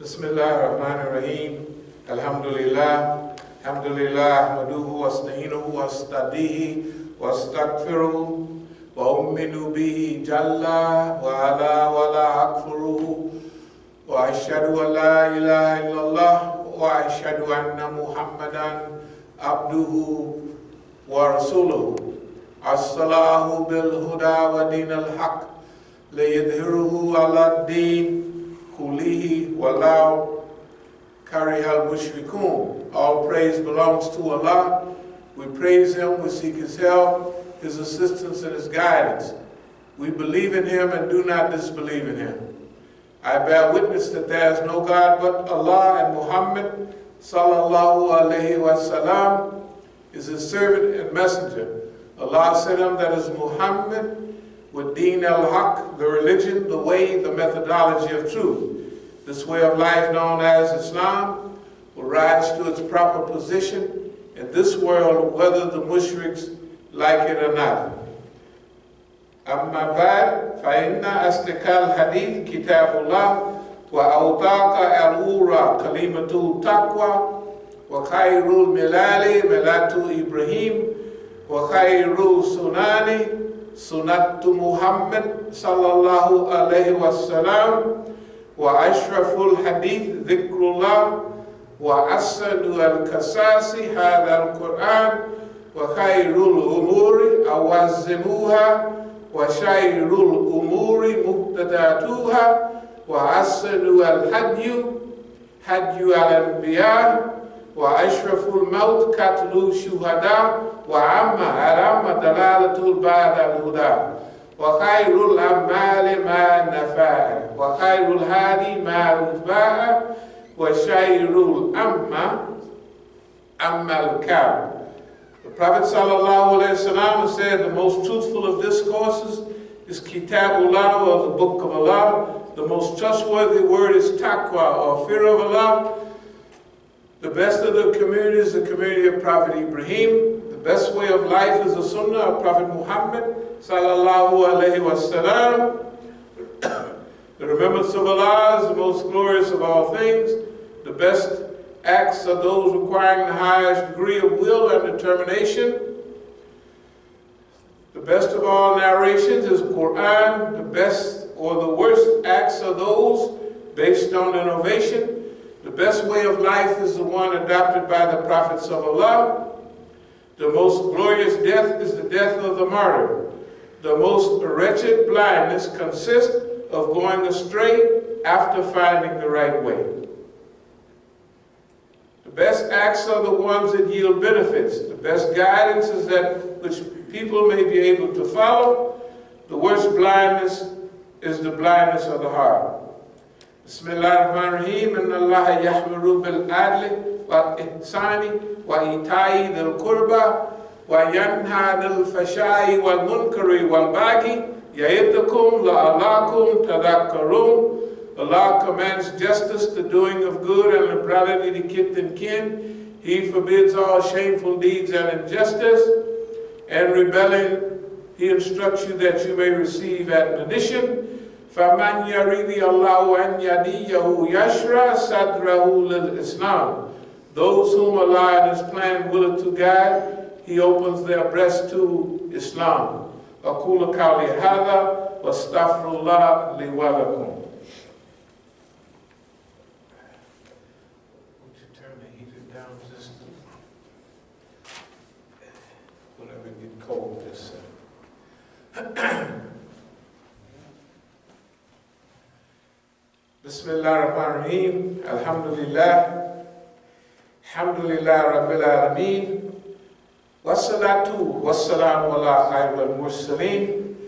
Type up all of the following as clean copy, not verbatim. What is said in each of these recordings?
Bismillahirrahmanirrahim. Alhamdulillah. Alhamdulillah. Ahmaduhu wa asta'inuhu wa astadihi wa astaghfiruhu wa umminu bihi jalla wa ala wa la akfuruhu wa ashhadu an la ilaha illallah wa ashhadu anna Muhammadan abduhu wa rasuluhu. As-salahu bil huda wa din al-haq liyadhhiruhu ala ad-din kulihi walau karihal mushrikun. All praise belongs to Allah. We praise Him, we seek His help, His assistance, and His guidance. We believe in Him and do not disbelieve in Him. I bear witness that there is no God but Allah, and Muhammad sallallahu alaihi wasallam is His servant and messenger. Allah sent him, that is Muhammad, with Deen al-Haq, the religion, the way, the methodology of truth. This way of life known as Islam will rise to its proper position in this world, whether the mushriks like it or not. Amma ba'd, fa inna astakal hadith kitabullah wa awtaqa al-ura kalimatul taqwa wa khairul milali milatu Ibrahim wa khairul sunani Sunnatu Muhammad sallallahu alayhi wa sallam wa ashraful hadith dhikrullah wa asadu al-kasasi hadha al-Quran wa khairul umuri awazzimuha wa shayrul umuri muqtadatuha wa asadu al-hadyu hadyu al-anbiya wa ashraful maut katlu shuhada wa amma dalalatul ba'da al-huda wa khairul amali ma nafa'a wa khairul hadi ma utba'a wa shayrul amma al-kab. The Prophet sallallahu alaihi wasallam said the most truthful of discourses is Kitabullah, or the Book of Allah. The most trustworthy word is taqwa, or fear of Allah. The best of the community is the community of Prophet Ibrahim. The best way of life is the Sunnah of Prophet Muhammad sallallahu alaihi wasallam. The remembrance of Allah is the most glorious of all things. The best acts are those requiring the highest degree of will and determination. The best of all narrations is Quran. The best or the worst acts are those based on innovation. The best way of life is the one adopted by the prophets of Allah. The most glorious death is the death of the martyr. The most wretched blindness consists of going astray after finding the right way. The best acts are the ones that yield benefits. The best guidance is that which people may be able to follow. The worst blindness is the blindness of the heart. Bismillahirrahmanirrahim. Inna Allah yahmuru bil adli wa ihsani wa ita'i dhil qurba wa yanha anil fashai wal munkari wal baghi ya'idukum la'allakum tadhakkarun. Allah commands justice, the doing of good, and liberality to kith and kin. He forbids all shameful deeds and injustice and rebellion. He instructs you that you may receive admonition. فَمَنْ يَرِيدِ اللَّهُ أَنْ يَهْدِيَهُ يَشْرَحْ صَدْرَهُ لِلْإِسْلَامِ. Those whom Allah in His plan willeth to guide, He opens their breast to Islam. أَقُولُ قَوْلِي هَذَا وَأَسْتَغْفِرُ اللَّهَ لِي وَلَكُمْ. Would you turn the heater down just whenever it gets cold this Bismillah ar-Rahman ar-Rahim. Alhamdulillah. Alhamdulillah Rabbil Alameen. Wassalatu wassalamu ala khairil mursaleen.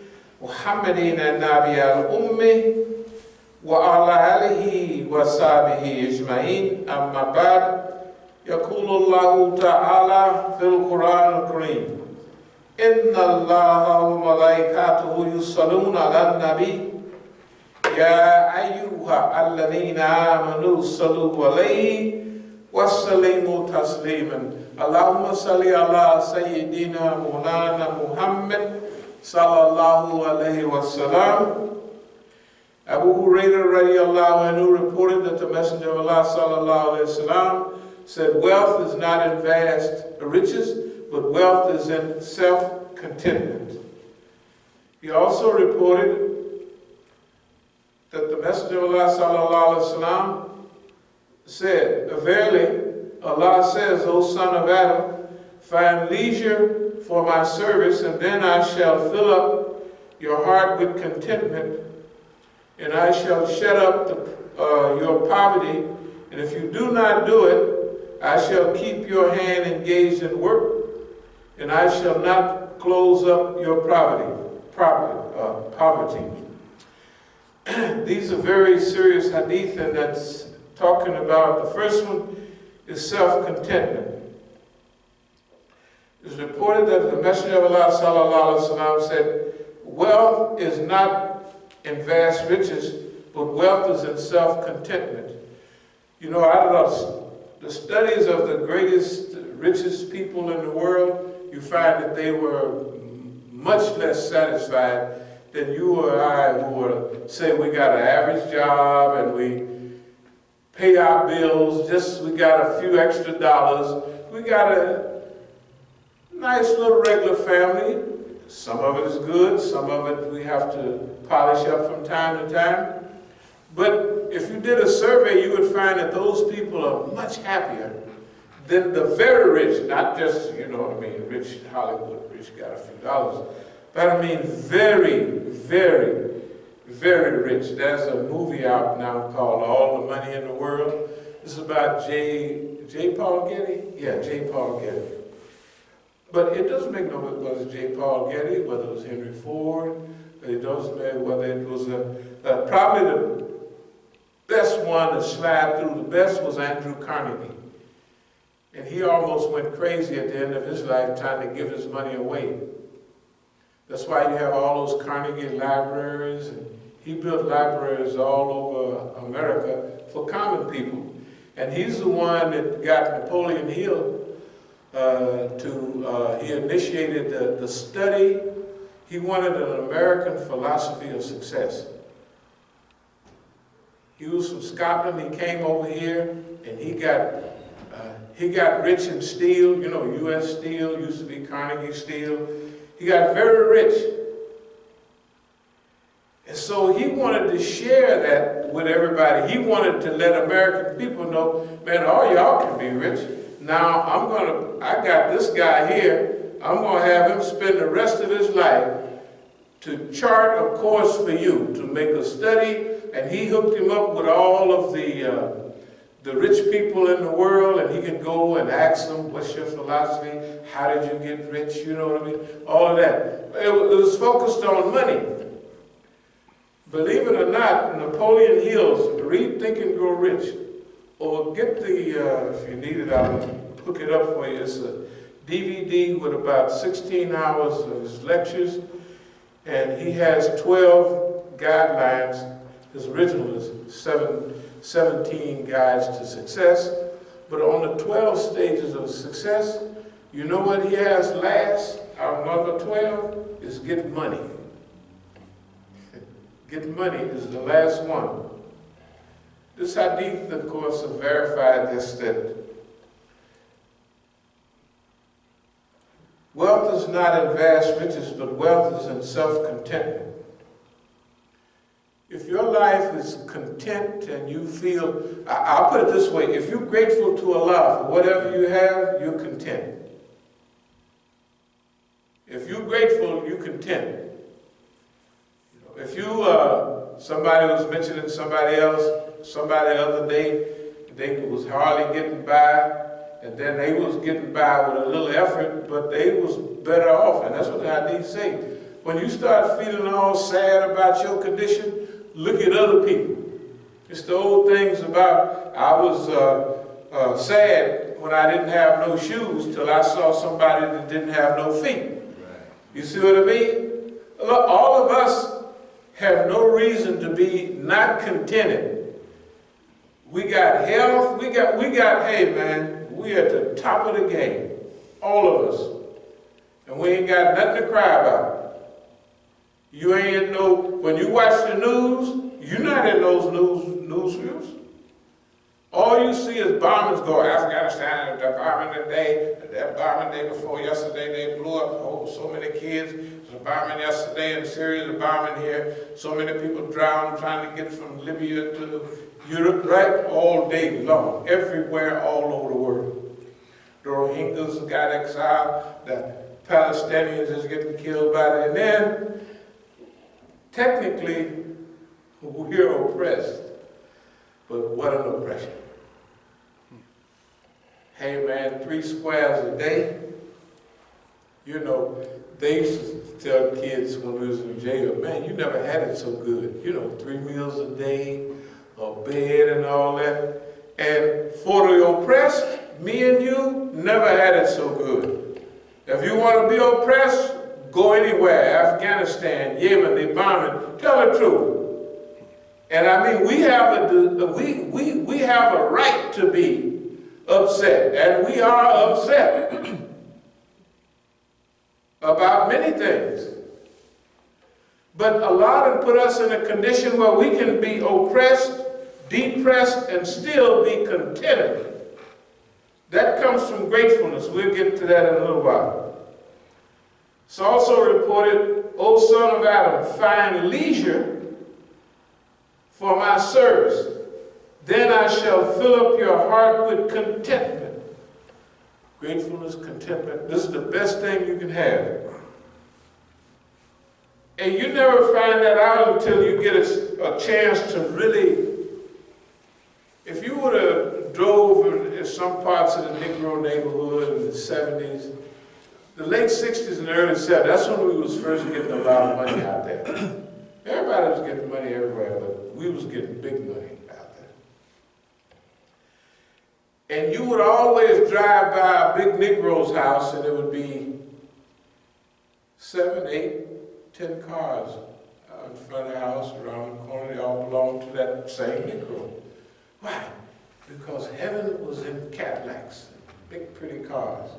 Muhammadin an-Nabi al-Ummi wa ala alihi wa sahbihi ajma'in. Amma ba'd. Yaqulu Allahu ta'ala fil Quran al-Kareem. Inna Allaha wa malaikatahu yusalluna ala nabi. Ya ayyuha alladhina amanu sallu alayhi wa sallimu tasliman. Allahumma salli ala Sayyidina Maulana Muhammad sallallahu alayhi wa sallam. Abu Hurairah radiallahu anhu reported that the Messenger of Allah sallallahu alayhi wasallam said, wealth is not in vast riches, but wealth is in self-contentment. He also reported that the Messenger of Allah sallallahu alayhi wasallam said, verily, Allah says, O son of Adam, find leisure for my service, and then I shall fill up your heart with contentment, and I shall shut up your poverty, and if you do not do it, I shall keep your hand engaged in work, and I shall not close up your poverty. These are very serious hadith, and that's talking about, the first one is self-contentment. It's reported that the Messenger of Allah sallallahu alaihi wasallam said, wealth is not in vast riches, but wealth is in self-contentment. You know, out of the studies of the greatest, richest people in the world, you find that they were much less satisfied than you or I, who say we got an average job and we pay our bills, we got a few extra dollars. We got a nice little regular family. Some of it is good, some of it we have to polish up from time to time. But if you did a survey, you would find that those people are much happier than the very rich, not just, you know what I mean, rich Hollywood, rich got a few dollars, but I mean very, very, very rich. There's a movie out now called All the Money in the World. This is about J. Paul Getty? Yeah, J. Paul Getty. But it doesn't make no difference whether it's J. Paul Getty, whether it was Henry Ford, it doesn't matter whether it was probably the best one to slide through the best was Andrew Carnegie. And he almost went crazy at the end of his life trying to give his money away. That's why you have all those Carnegie libraries, and he built libraries all over America for common people. And he's the one that got Napoleon Hill he initiated the study. He wanted an American philosophy of success. He was from Scotland. He came over here, and he got rich in steel. You know, U.S. Steel used to be Carnegie Steel. He got very rich. And so he wanted to share that with everybody. He wanted to let American people know, man, all y'all can be rich. Now, I got this guy here, I'm going to have him spend the rest of his life to chart a course for you, to make a study, and he hooked him up with all of the rich people in the world, and he can go and ask them, what's your philosophy? How did you get rich? You know what I mean? All of that. It was focused on money. Believe it or not, Napoleon Hill's Read, Think, and Grow Rich, or get if you need it, I'll hook it up for you. It's a DVD with about 16 hours of his lectures, and he has 12 guidelines. His original is 17 guides to success, but on the 12 stages of success, you know what he has last? Our number 12 is get money. Get money is the last one. This hadith, of course, have verified this, that wealth is not in vast riches, but wealth is in self-contentment. If your life is content and you feel, I'll put it this way, if you're grateful to Allah for whatever you have, you're content. If you're grateful, you're content. If you, somebody was mentioning somebody the other day, they was hardly getting by, and then they was getting by with a little effort, but they was better off, and that's what the hadith say. When you start feeling all sad about your condition, look at other people. It's the old things about, I was sad when I didn't have no shoes till I saw somebody that didn't have no feet. Right. You see what I mean? Look, all of us have no reason to be not contented. We got health, we got, hey man, we at the top of the game, all of us. And we ain't got nothing to cry about. You ain't when you watch the news, You're not in those newsreels. All you see is bombings go. Afghanistan, the bombing today, that bombing day before yesterday, they blew up so many kids. There's a bombing yesterday in Syria, the bombing here. So many people drowned trying to get from Libya to Europe, right? All day long, everywhere, all over the world. The Rohingyas got exiled, the Palestinians is getting killed by that. And then, technically, we're oppressed. But what an oppression. Hey man, 3 squares a day. You know, they used to tell kids when we was in jail, man, you never had it so good. You know, 3 meals a day, a bed and all that. And for the oppressed, me and you never had it so good. If you want to be oppressed, go anywhere. Afghanistan, Yemen, they bombing. Tell the truth. And I mean, we have a right to be upset, and we are upset about many things. But Allah has put us in a condition where we can be oppressed, depressed, and still be contented. That comes from gratefulness. We'll get to that in a little while. It's also reported, O son of Adam, find leisure for my service. Then I shall fill up your heart with contentment. Gratefulness, contentment. This is the best thing you can have. And you never find that out until you get a chance to really, if you would have drove in some parts of the Negro neighborhood in the 70s, the late 60s and early 70s, that's when we was first getting a lot of money out there. Everybody was getting money everywhere, but we was getting big money out there. And you would always drive by a big Negro's house and it would be 7, 8, 10 cars in front of the house, around the corner. They all belonged to that same Negro. Why? Because heaven was in Cadillacs, big pretty cars.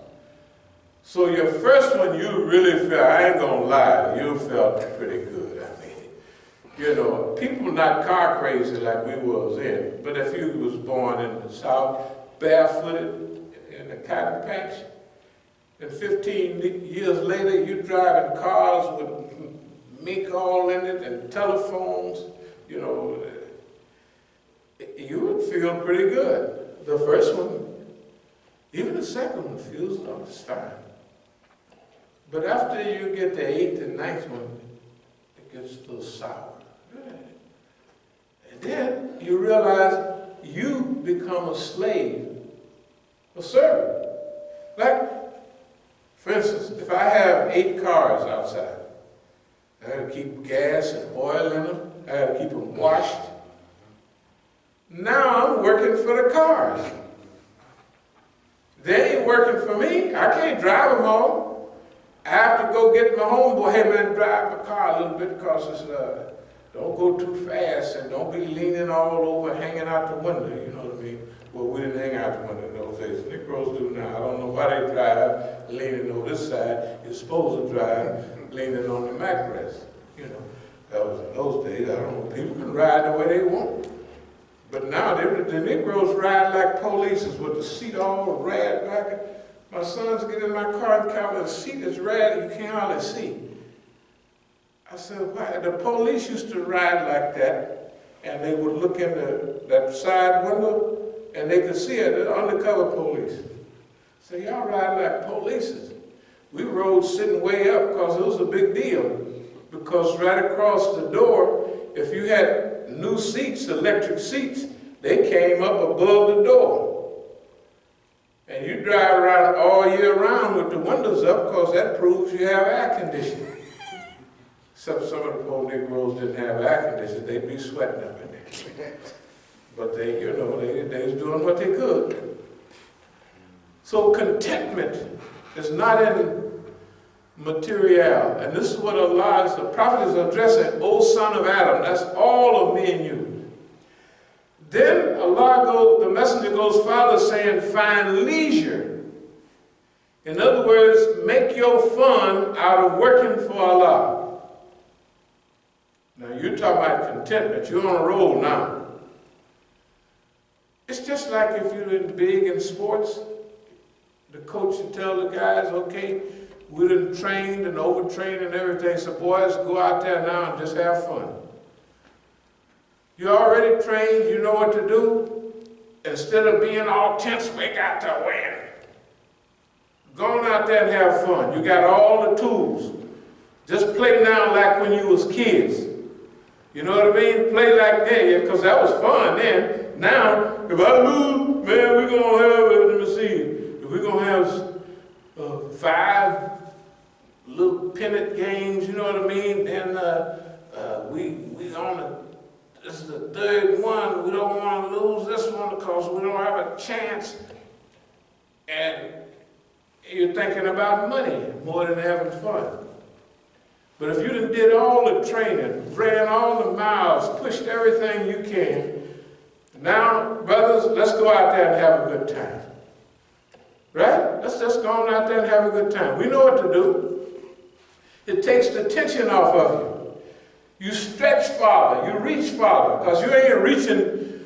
So your first one, you really felt, I ain't gonna lie, you felt pretty good. I mean, you know, people not car crazy like we was in, but if you was born in the South, barefooted in a cotton patch, and 15 years later, you driving cars with mink all in it and telephones, you know, you would feel pretty good. The first one, even the second one feels like it's fine. But after you get the 8th and 9th one, it gets a little sour. And then you realize you become a slave, a servant. Like, for instance, if I have 8 cars outside, I gotta keep gas and oil in them, I gotta keep them washed. Now I'm working for the cars. They ain't working for me. I can't drive them all. I have to go get my homeboy, hey man, drive my car a little bit because it's, don't go too fast and don't be leaning all over, hanging out the window, you know what I mean? Well, we didn't hang out the window in those days. Negroes do now. I don't know why they drive leaning on this side. You're supposed to drive leaning on the backrest, you know. That was in those days. I don't know. People can ride the way they want. But now the Negroes ride like polices with the seat all rad back. My sons get in my car and count the seat is red, you can't hardly see. I said, why? The police used to ride like that, and they would look in that side window, and they could see it, the undercover police. So y'all ride like polices. We rode sitting way up because it was a big deal. Because right across the door, if you had new seats, electric seats, they came up above the door. And you drive around all year round with the windows up because that proves you have air conditioning. Except some of the poor Negroes didn't have air conditioning, they'd be sweating up in there. But they, you know, they was doing what they could. So contentment is not in material. And this is what Allah, the Prophet is addressing, O son of Adam, that's all of me and you. Then the messenger goes farther saying, find leisure. In other words, make your fun out of working for Allah. Now you're talking about contentment. You're on a roll now. It's just like if you're big in sports, the coach should tell the guys, okay, we done trained and overtrained and everything, so boys, go out there now and just have fun. You're already trained, you know what to do. Instead of being all tense, we got to win. Go on out there and have fun. You got all the tools. Just play now like when you was kids. You know what I mean? Play like that, because that was fun then. Now, if I lose, man, we're going to have, let me see, if we're going to have 5 little pennant games, you know what I mean? Then we on the, this is the 3rd one. We don't want to lose this one because we don't have a chance. And you're thinking about money more than having fun. But if you done did all the training, ran all the miles, pushed everything you can, now, brothers, let's go out there and have a good time. Right? Let's just go on out there and have a good time. We know what to do. It takes the tension off of you. You stretch farther, you reach farther, because you ain't reaching,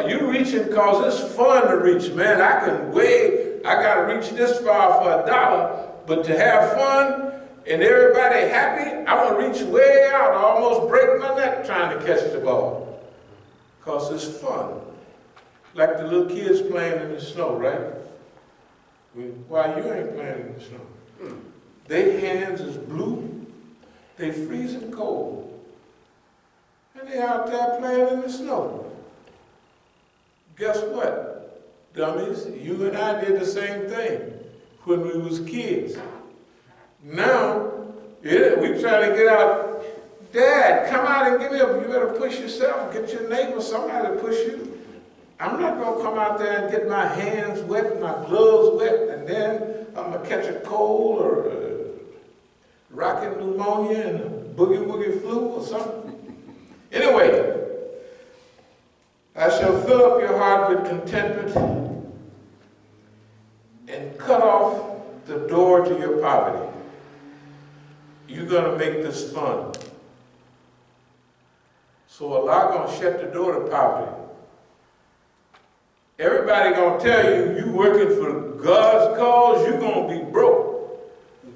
you reaching because it's fun to reach, man. I got to reach this far for $1, but to have fun and everybody happy, I'm going to reach way out, almost break my neck trying to catch the ball. Because it's fun. Like the little kids playing in the snow, right? Why you ain't playing in the snow? Their hands is blue, they freezing cold. And they out there playing in the snow. Guess what, dummies? You and I did the same thing when we was kids. Now, we trying to get out. Dad, come out and give me you better push yourself. Get your neighbor, somebody to push you. I'm not going to come out there and get my hands wet, my gloves wet, and then I'm going to catch a cold or a rocket pneumonia and a boogie-woogie flu or something. Anyway, I shall fill up your heart with contentment and cut off the door to your poverty. You're going to make this fun. So Allah going to shut the door to poverty. Everybody going to tell you, you working for God's cause, you're going to be broke.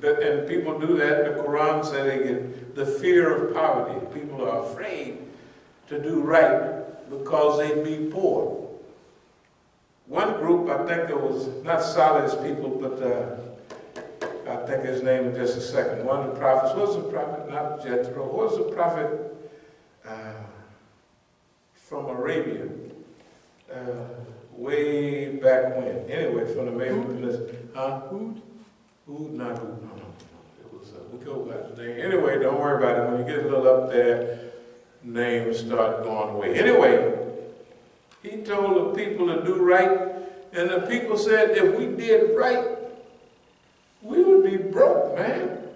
And people do that. The Quran says they get the fear of poverty. People are afraid to do right because they be poor. One group, I think it was not Salih's people, but I think his name in just a second. One of the prophets, who was the prophet? Not Jethro. Who was the prophet from Arabia? Way back when. Anyway, from the Arabian Peninsula. Hud? Not Hud. No. It was, we go by the name. Anyway, don't worry about it. When you get a little up there, names start going away. Anyway, he told the people to do right, and the people said, if we did right, we would be broke, man.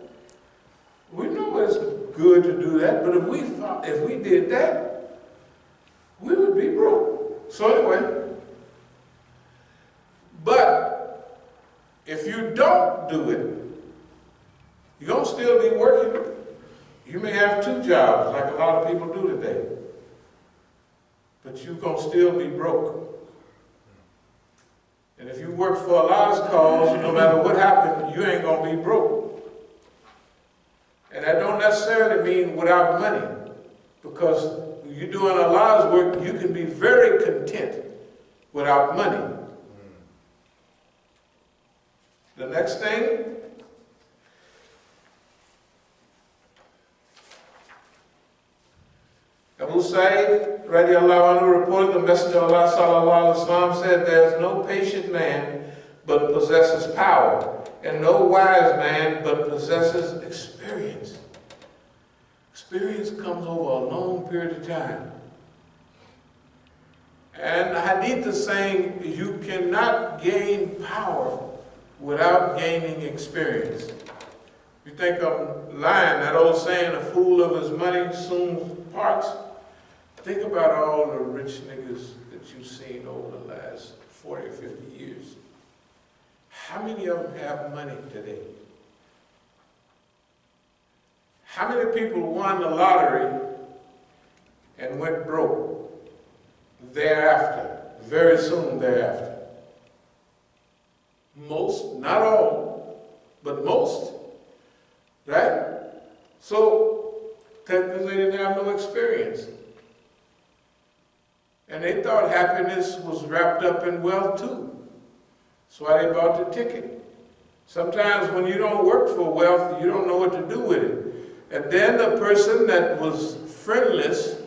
We know it's good to do that, but if we did that, we would be broke. So anyway, but if you don't do it, you're going to still be working. You may have 2 jobs, like a lot of people do today, but you're going to still be broke. And if you work for Allah's cause, no matter what happens, you ain't going to be broke. And that don't necessarily mean without money, because when you're doing Allah's work, you can be very content without money. The next thing, Abu Sa'id radiallahu anhu reported the Messenger of Allah sallallahu alaihi wasallam said, there's no patient man but possesses power, and no wise man but possesses experience. Experience comes over a long period of time. And the hadith is saying you cannot gain power without gaining experience. You think I'm lying, that old saying, a fool of his money soon parts? Think about all the rich niggas that you've seen over the last 40 or 50 years. How many of them have money today? How many people won the lottery and went broke thereafter, very soon thereafter. Most, not all, but most, right? So, because they didn't have no experience. And they thought happiness was wrapped up in wealth too. That's why they bought the ticket. Sometimes when you don't work for wealth, you don't know what to do with it. And then the person that was friendless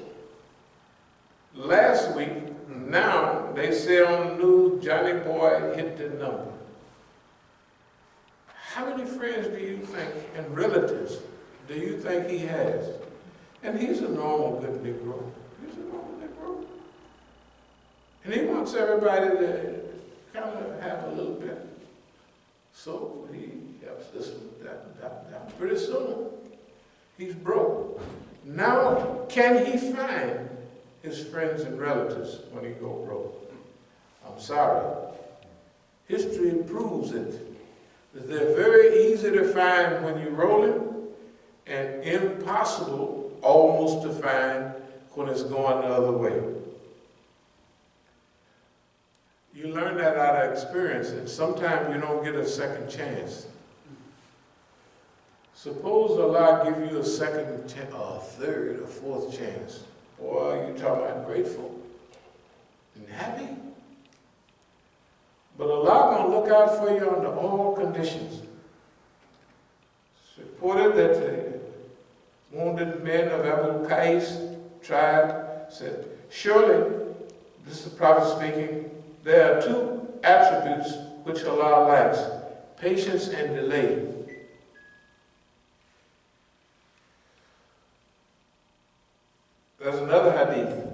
last week, now they say on the news, Johnny Boy hit the number. How many friends do you think, and relatives, do you think he has? And he's a normal good Negro. He's a normal Negro. And he wants everybody to kind of have a little bit. So he helps this with that and that and that. Pretty soon, he's broke. Now, can he find his friends and relatives when he go broke? I'm sorry. History proves it. That they're very easy to find when you're rolling and impossible almost to find when it's going the other way. You learn that out of experience, and sometimes you don't get a second chance. Suppose Allah give you a second, a third, a fourth chance. Boy, you talking about grateful and happy. But Allah gonna look out for you under all conditions. It's reported that the wounded men of Al-Bukhari tribe said, surely, this is the Prophet speaking, there are two attributes which Allah likes, patience and delay. There's another hadith.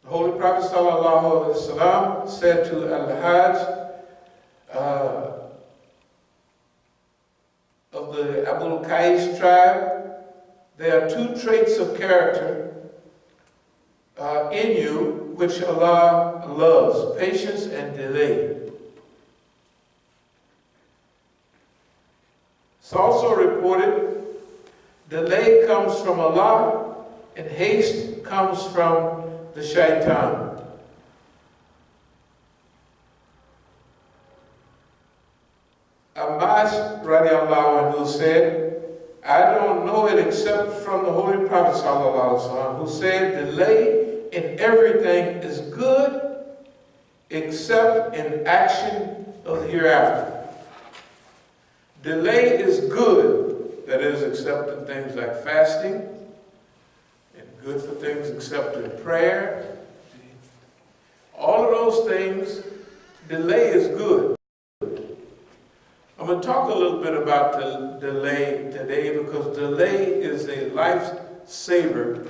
The Holy Prophet ﷺ said to Al-Hajj of the Abul-Qais tribe, there are two traits of character in you which Allah loves, patience and delay. It's also reported, delay comes from Allah and haste comes from the shaitan. Abbas radiallahu anhu said, I don't know it except from the Holy Prophet sallallahu alaihi wasallam, who said, delay in everything is good except in action of the hereafter. Delay is good, that is, except in things like fasting, and good for things except in prayer. All of those things, delay is good. I'm going to talk a little bit about the delay today because delay is a lifesaver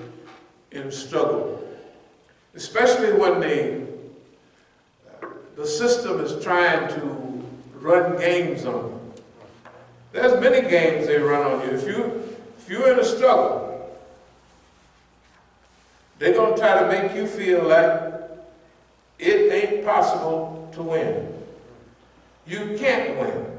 in struggle. Especially when the system is trying to run games on you. There's many games they run on you. If you're in a struggle, they're going to try to make you feel like it ain't possible to win. You can't win.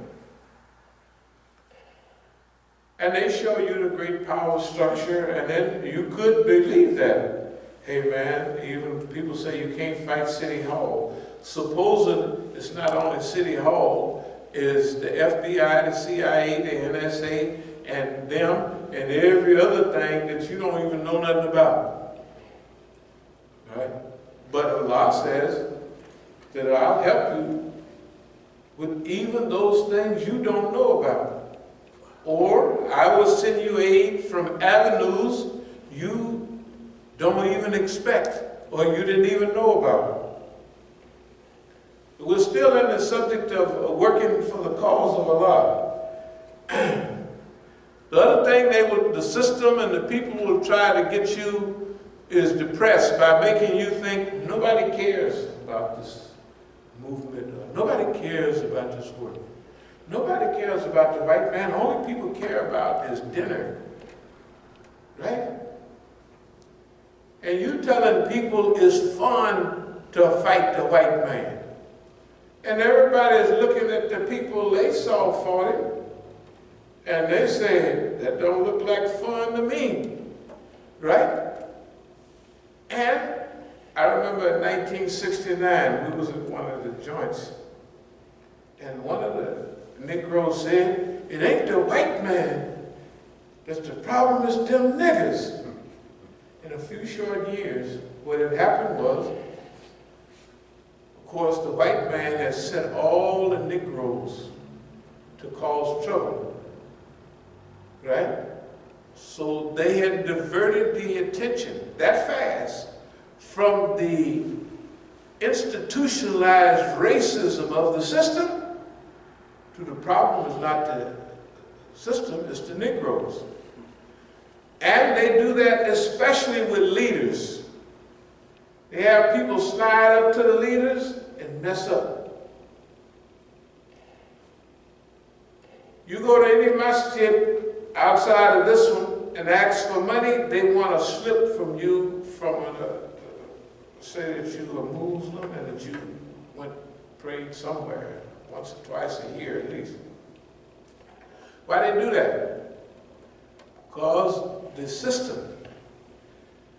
And they show you the great power structure, and then you could believe that. Hey man, even people say you can't fight City Hall. Supposing it's not only City Hall, is the FBI, the CIA, the NSA, and them, and every other thing that you don't even know nothing about. Right? But Allah says that I'll help you with even those things you don't know about. Or I will send you aid from avenues you don't even expect or you didn't even know about. We're still in the subject of working for the cause of Allah. The other thing the system and the people will try to get you is depressed by making you think nobody cares about this movement, or nobody cares about this work. Nobody cares about the white man. Only people care about is dinner. Right? And you telling people it's fun to fight the white man. And everybody is looking at the people they saw fought him. And they say, that don't look like fun to me. Right? And I remember in 1969, we was at one of the joints, and one of the Negroes said, "It ain't the white man that's the problem, it's them niggers." In a few short years, what had happened was, of course, the white man had sent all the Negroes to cause trouble, right? So they had diverted the attention that fast from the institutionalized racism of the system to the problem is not the system, it's the Negroes. And they do that especially with leaders. They have people slide up to the leaders and mess up. You go to any masjid outside of this one and ask for money, they want to slip from you say that you are Muslim and that you prayed somewhere once or twice a year at least. Why they do that? Because the system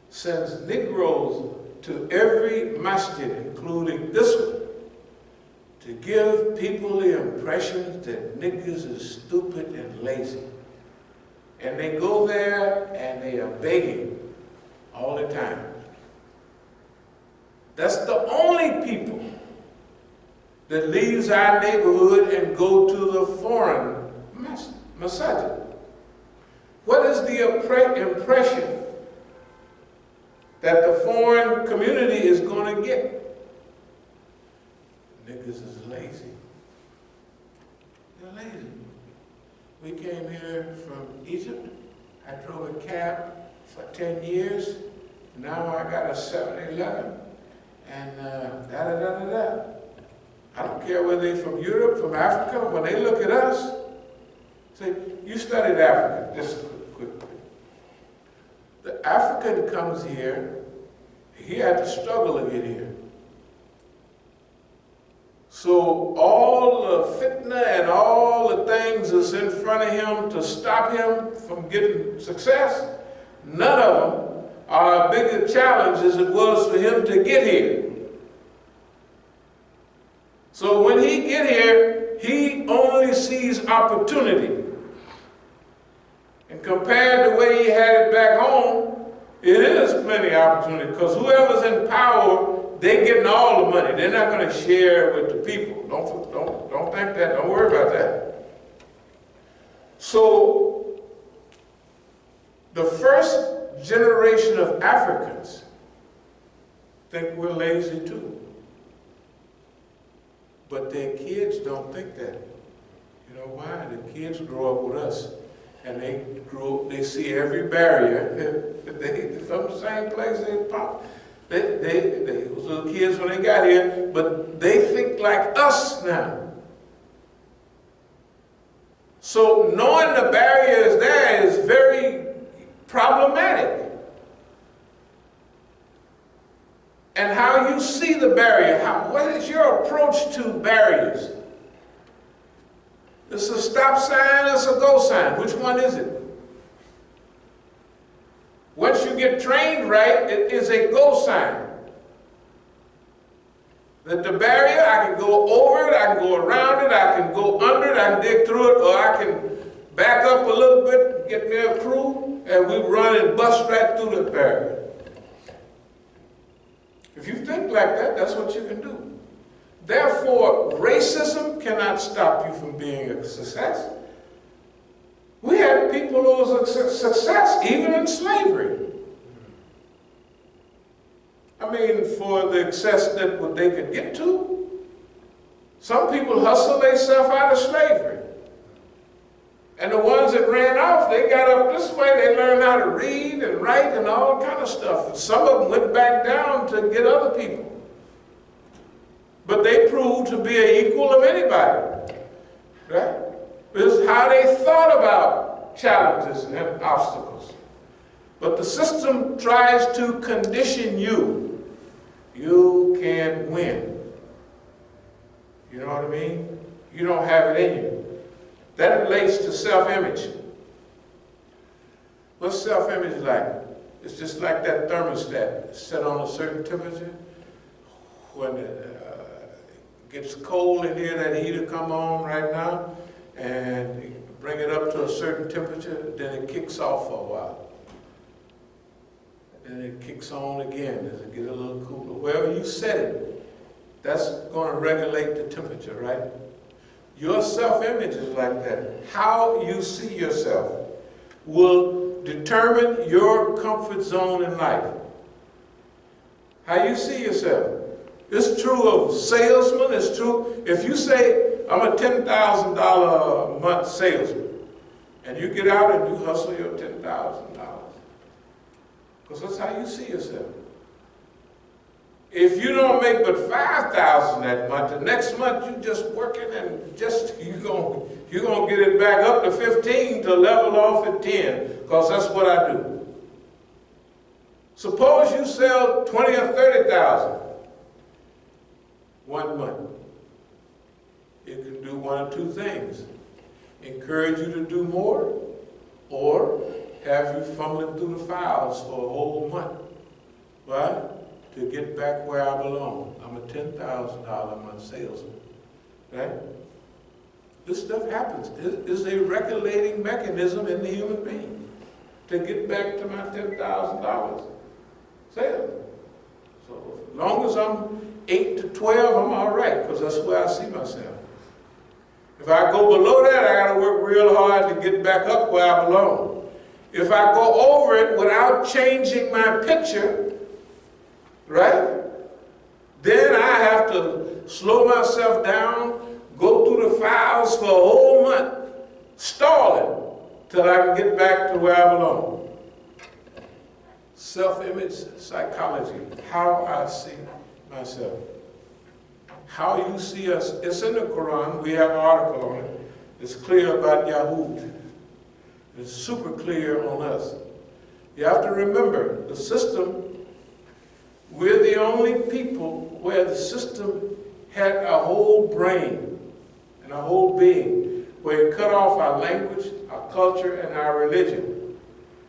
sends Negroes to every masjid, including this one, to give people the impression that niggas is stupid and lazy. And they go there and they are begging all the time. That's the only people that leaves our neighborhood and go to the foreign masjid. What is the impression that the foreign community is going to get? Niggas is lazy. They're lazy. We came here from Egypt. I drove a cab for 10 years. Now I got a 7-Eleven. And da-da-da-da-da. I don't care whether they're from Europe, from Africa, when they look at us, say, you studied Africa, just quickly. The African comes here, he had to struggle to get here. So all the fitna and all the things that's in front of him to stop him from getting success, none of them are a bigger challenge as it was for him to get here. So when he get here, he only sees opportunity. And compared to the way he had it back home, it is plenty of opportunity, because whoever's in power, they're getting all the money. They're not going to share with the people. Don't think that. Don't worry about that. So the first generation of Africans think we're lazy too. But their kids don't think that. You know why? The kids grow up with us, and they see every barrier. They from the same place they pop. They was little kids when they got here, but they think like us now. So knowing the barriers there is very problematic. And how you see the barrier, what is your approach to barriers? It's a stop sign, it's a go sign. Which one is it? Once you get trained right, it is a go sign. That the barrier, I can go over it, I can go around it, I can go under it, I can dig through it, or I can back up a little bit, get me a crew, and we run and bust right through the barrier. If you think like that, that's what you can do. Therefore, racism cannot stop you from being a success. We had people who was a success even in slavery. I mean, for the success that what they could get to. Some people hustle themselves out of slavery. And the ones that ran off, they got up this way, they learned how to read and write and all kind of stuff. And some of them went back down to get other people. But they proved to be an equal of anybody, right? This is how they thought about challenges and obstacles. But the system tries to condition you. You can't win. You know what I mean? You don't have it in you. That relates to self-image. What's self-image like? It's just like that thermostat set on a certain temperature. When it gets cold in here, that heater come on right now, and you bring it up to a certain temperature, then it kicks off for a while. And then it kicks on again as it gets a little cooler. Wherever you set it, that's going to regulate the temperature, right? Your self-image is like that. How you see yourself will determine your comfort zone in life. How you see yourself. It's true of salesmen. It's true. If you say, I'm a $10,000 a month salesman, and you get out and you hustle your $10,000, because that's how you see yourself. If you don't make but $5,000 that month, the next month you're just working and you're gonna get it back up to 15 to level off at 10, because that's what I do. Suppose you sell 20 or 30,000 one month. It can do one or two things: encourage you to do more, or have you fumbling through the files for a whole month. Why? To get back where I belong. I'm a $10,000 a month salesman, right? This stuff happens. It is a regulating mechanism in the human being to get back to my $10,000 sales. So as long as I'm 8 to 12, I'm all right, because that's where I see myself. If I go below that, I got to work real hard to get back up where I belong. If I go over it without changing my picture, right, then I have to slow myself down, go through the files for a whole month, stalling, till I can get back to where I belong. Self-image psychology, how I see myself. How you see us, it's in the Quran. We have an article on it. It's clear about Yahud. It's super clear on us. You have to remember, the system, we're the only people where the system had a whole brain and a whole being, where it cut off our language, our culture, and our religion.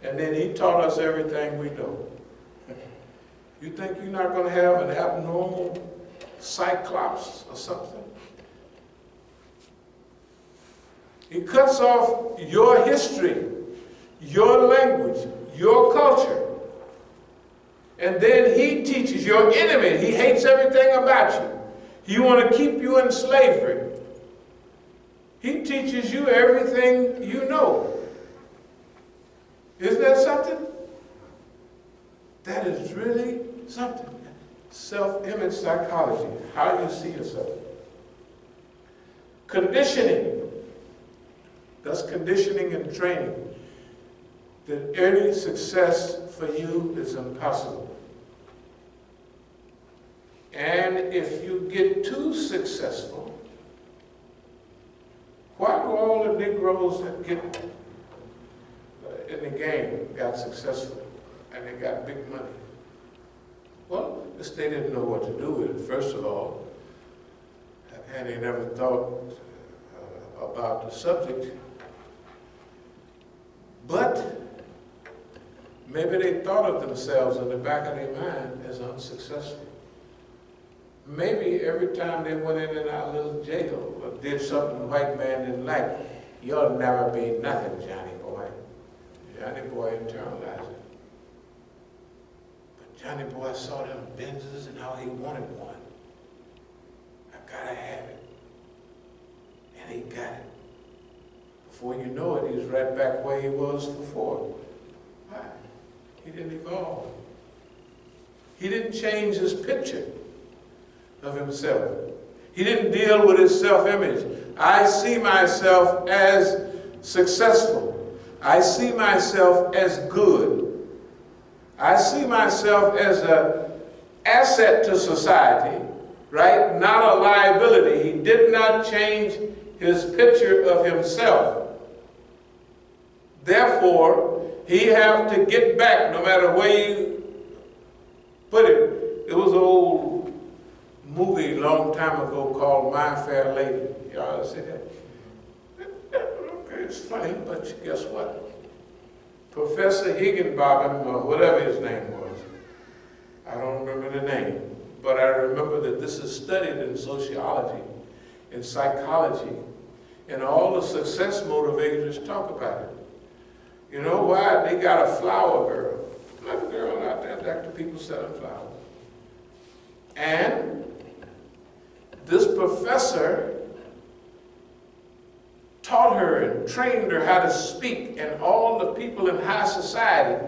And then he taught us everything we know. You think you're not going to have an abnormal cyclops or something? He cuts off your history, your language, your culture. And then he teaches your enemy. He hates everything about you. He wants to keep you in slavery. He teaches you everything you know. Isn't that something? That is really something. Self-image psychology, how you see yourself. Conditioning. That's conditioning and training. That any success for you is impossible. And if you get too successful, why do all the Negroes that get in the game got successful and they got big money? Well, because they didn't know what to do with it, first of all, and they never thought about the subject. But maybe they thought of themselves in the back of their mind as unsuccessful. Maybe every time they went in and out of little jail or did something the white man didn't like, you'll never be nothing, Johnny boy. Johnny boy internalized it. But Johnny boy saw them Benzes and how he wanted one. I gotta have it. And he got it. Before you know it, he's right back where he was before. Why? He didn't evolve. He didn't change his picture of himself. He didn't deal with his self-image. I see myself as successful. I see myself as good. I see myself as an asset to society, right? Not a liability. He did not change his picture of himself. Therefore, he have to get back, no matter where you put it. It was an old movie a long time ago called My Fair Lady. Y'all see that? Okay, it's funny, but guess what? Professor Higginbotham, or whatever his name was. I don't remember the name, but I remember that this is studied in sociology, in psychology, and all the success motivators talk about it. You know why? They got a flower girl. Like a girl out there, like the people selling flowers. And this professor taught her and trained her how to speak, and all the people in high society,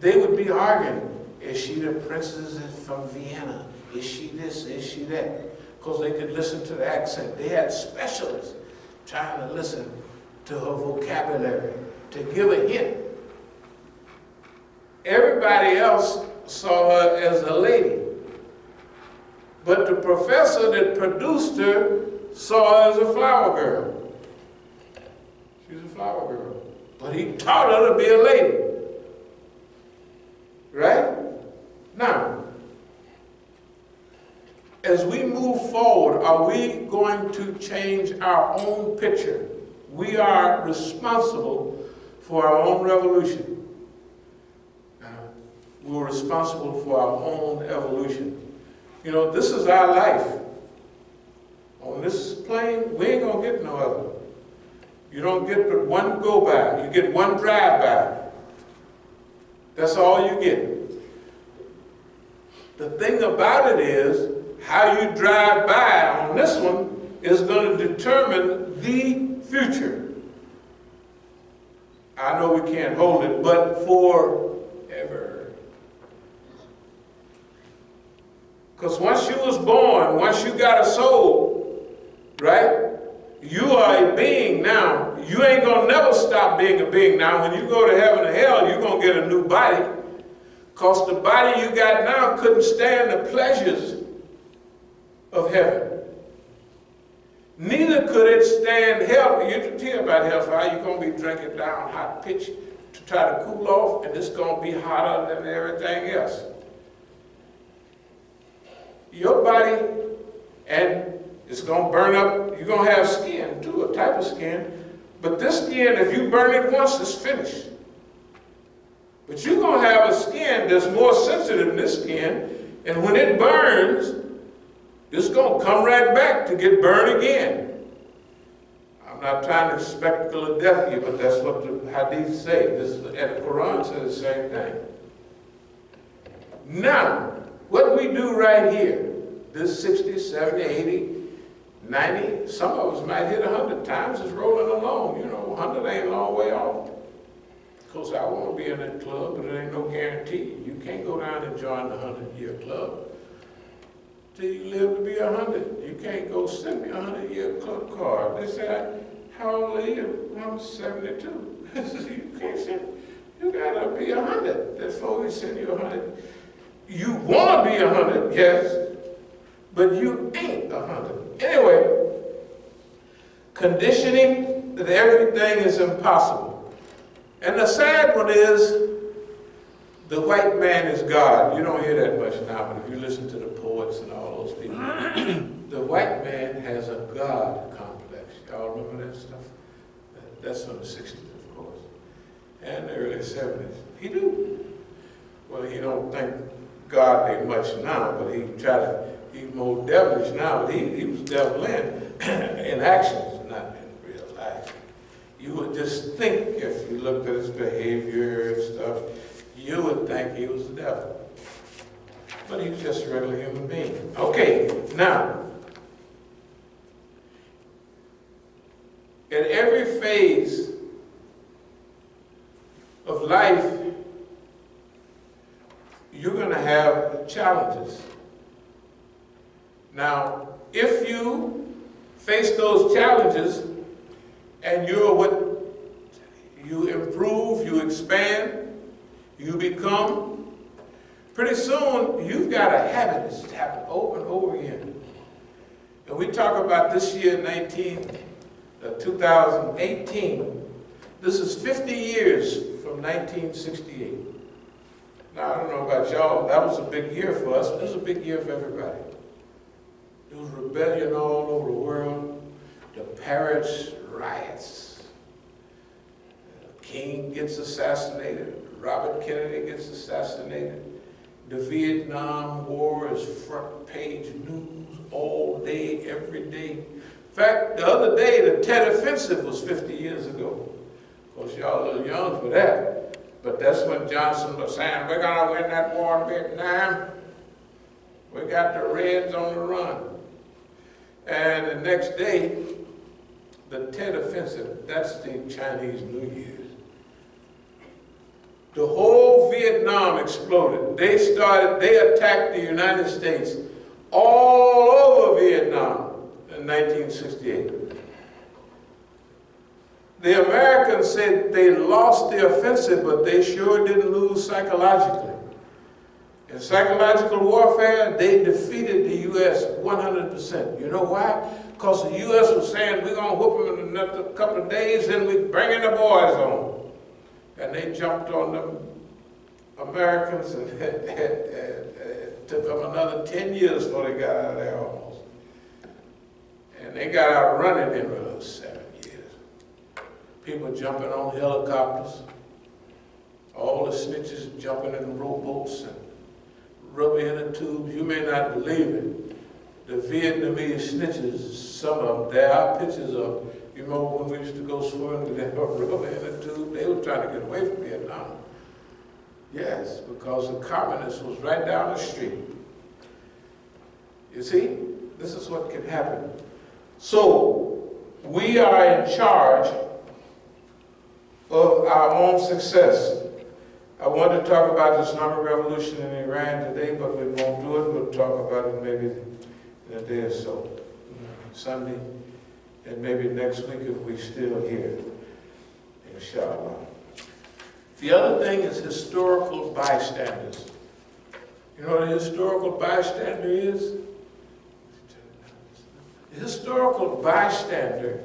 they would be arguing. Is she the princess from Vienna? Is she this? Is she that? Because they could listen to the accent. They had specialists trying to listen to her vocabulary, to give a hint. Everybody else saw her as a lady. But the professor that produced her saw her as a flower girl. She's a flower girl. But he taught her to be a lady. Right? Now, as we move forward, are we going to change our own picture? We are responsible for our own revolution. We're responsible for our own evolution. You know, this is our life. On this plane, we ain't gonna get no other. You don't get but one go-by. You get one drive-by. That's all you get. The thing about it is, how you drive by on this one is going to determine the future. I know we can't hold it, but forever. Because once you was born, once you got a soul, right? You are a being now. You ain't going to never stop being a being now. When you go to heaven and hell, you're going to get a new body. Because the body you got now couldn't stand the pleasures of heaven. Neither could it stand hell. You hear about hellfire, you're going to be drinking down hot pitch to try to cool off, and it's going to be hotter than everything else. Your body, and it's going to burn up. You're going to have skin, too, a type of skin. But this skin, if you burn it once, it's finished. But you're going to have a skin that's more sensitive than this skin, and when it burns, it's going to come right back to get burned again. I'm not trying to spectacle of death here, but that's what the hadith say. And the Quran says the same thing. Now, what we do right here, this 60, 70, 80, 90, some of us might hit 100 times, it's rolling along. You know, 100 ain't a long way off. Of course, I want to be in that club, but it ain't no guarantee. You can't go down and join the 100-year club till you live to be 100. You can't go send me a 100-year club card. They say, how old are you? I'm 72. You can't send, you gotta be 100 before we send you 100. You want to be 100, yes, but you ain't 100. Anyway, conditioning that everything is impossible. And the sad one is, the white man is God. You don't hear that much now, but if you listen to the poets and all those people, the white man has a God complex. Y'all remember that stuff? That's from the 60s, of course, and the early 70s. He do. Well, he don't think God ain't much now, but he's more devilish now, but he was devil in actions, not in real life. You would just think, if you looked at his behavior and stuff, you would think he was the devil. But he's just a regular human being. Okay, now, at every phase of life, you're going to have challenges. Now, if you face those challenges and you improve, you expand, you become, pretty soon you've got a habit that's happened over and over again. And we talk about this year, 2018. This is 50 years from 1968. Now, I don't know about y'all, that was a big year for us, but it was a big year for everybody. There was rebellion all over the world, the Paris riots, King gets assassinated. Robert Kennedy gets assassinated. The Vietnam War is front page news all day, every day. In fact, the other day, the Tet Offensive was 50 years ago. Of course, y'all a little young for that. But that's when Johnson was saying, we're going to win that war in Vietnam. We got the Reds on the run. And the next day, the Tet Offensive, that's the Chinese New Year's. The whole Vietnam exploded. They attacked the United States all over Vietnam in 1968. The Americans said they lost the offensive, but they sure didn't lose psychologically. In psychological warfare, they defeated the U.S. 100%. You know why? Because the U.S. was saying, we're going to whoop them in another couple of days, and we're bringing the boys on. And they jumped on them Americans, and it took them another 10 years before they got out of there almost. And they got out running in those 7 years. People jumping on helicopters, all the snitches jumping in rowboats and rubber inner tubes. You may not believe it. The Vietnamese snitches, some of them, there are pictures of, you remember when we used to go swimming with that rubber inner tube? They were trying to get away from Vietnam. Yes, because the communists was right down the street. You see, this is what can happen. So, we are in charge of our own success. I want to talk about the Islamic Revolution in Iran today, but we won't do it. We'll talk about it maybe in a day or so. Sunday, and maybe next week if we're still here, inshallah. The other thing is historical bystanders. You know what a historical bystander is? A historical bystander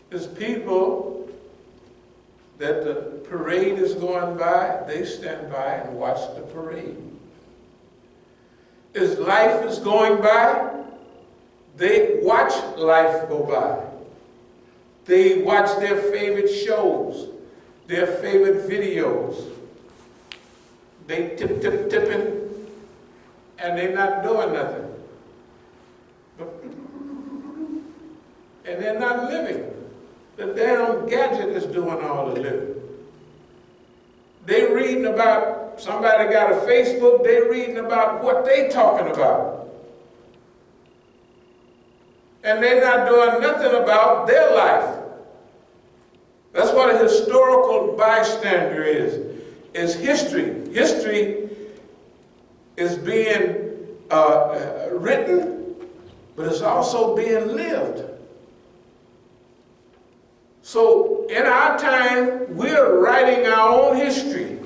is people that the parade is going by, they stand by and watch the parade. As life is going by, they watch life go by. They watch their favorite shows, their favorite videos. They tipping, and they're not doing nothing. And they're not living. The damn gadget is doing all the living. They reading about, somebody got a Facebook, they reading about what they talking about. And they're not doing nothing about their life. That's what a historical bystander is history. History is being written, but it's also being lived. So in our time, we're writing our own history.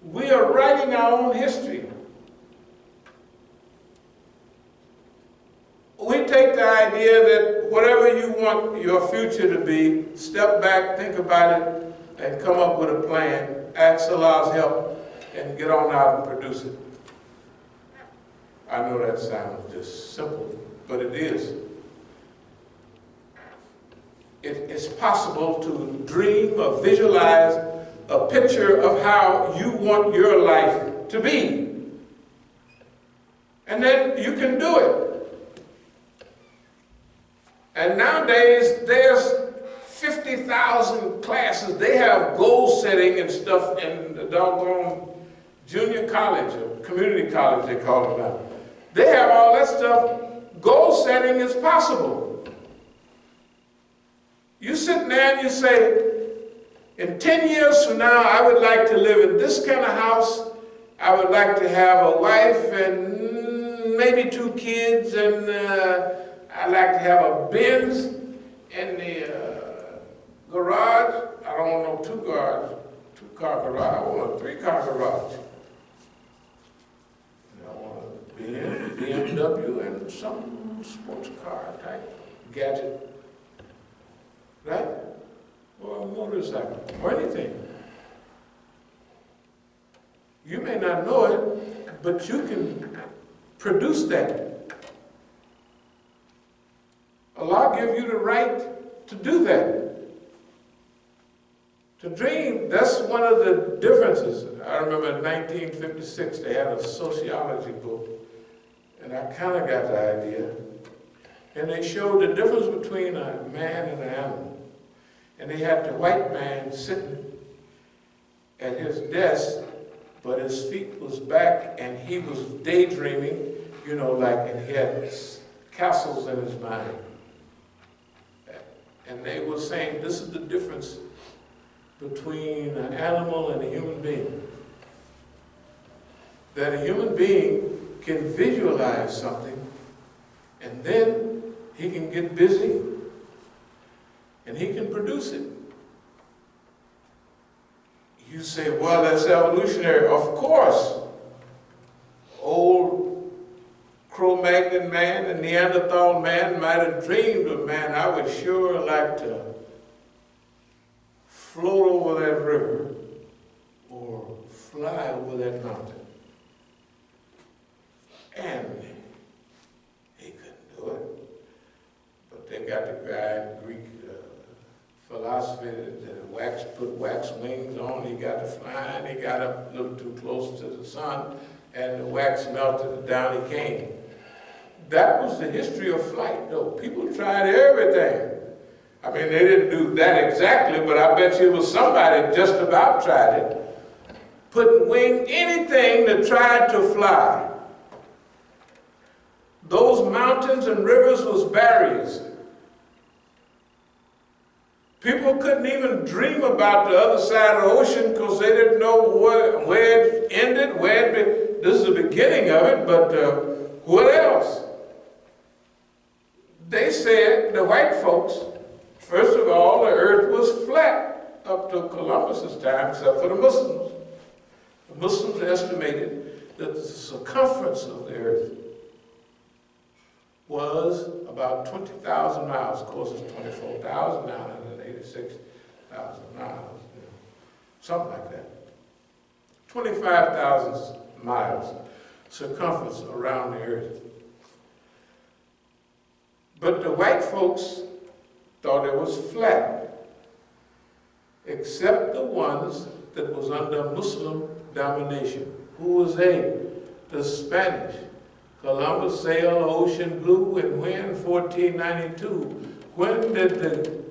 We are writing our own history. We take the idea that whatever you want your future to be, step back, think about it, and come up with a plan, ask Allah's help, and get on out and produce it. I know that sounds just simple, but it is. It's possible to dream or visualize a picture of how you want your life to be. And then you can do it. And nowadays, there's 50,000 classes. They have goal setting and stuff in the doggone junior college, or community college they call it now. They have all that stuff. Goal setting is possible. You sit there and you say, in 10 years from now, I would like to live in this kind of house. I would like to have a wife and maybe 2 kids, and I'd like to have a Benz in the garage. I don't want no 2-car garage. I want a 3-car garage. And I want a BMW and some sports car type gadget. Right? Or a motorcycle, or anything. You may not know it, but you can produce that. Allah gives you the right to do that. To dream, that's one of the differences. I remember in 1956, they had a sociology book, and I kind of got the idea. And they showed the difference between a man and an animal. And they had the white man sitting at his desk, but his feet was back, and he was daydreaming, and he had castles in his mind. And they were saying this is the difference between an animal and a human being. That a human being can visualize something, and then he can get busy, and he can produce it. You say, well, that's evolutionary. Of course. Old Cro-Magnon man and Neanderthal man might have dreamed of, man, I would sure like to float over that river or fly over that mountain. And he couldn't do it. But they got the guy in Greek philosophy that put wax wings on. He got to flying. He got up a little too close to the sun, and the wax melted, and down he came. That was the history of flight, though. People tried everything. I mean, they didn't do that exactly, but I bet you it was somebody just about tried it. Putting wing, anything that tried to fly. Those mountains and rivers was barriers. People couldn't even dream about the other side of the ocean because they didn't know where it ended, this is the beginning of it, but what else? They said, the white folks, first of all, the earth was flat up to Columbus's time, except for the Muslims. The Muslims estimated that the circumference of the earth was about 20,000 miles. Of course, it's 24,000 now, and 86,000 miles, something like that. 25,000 miles circumference around the earth. But the white folks thought it was flat, except the ones that was under Muslim domination. Who was they? The Spanish. Columbus sailed the ocean blue, and when? 1492. When did the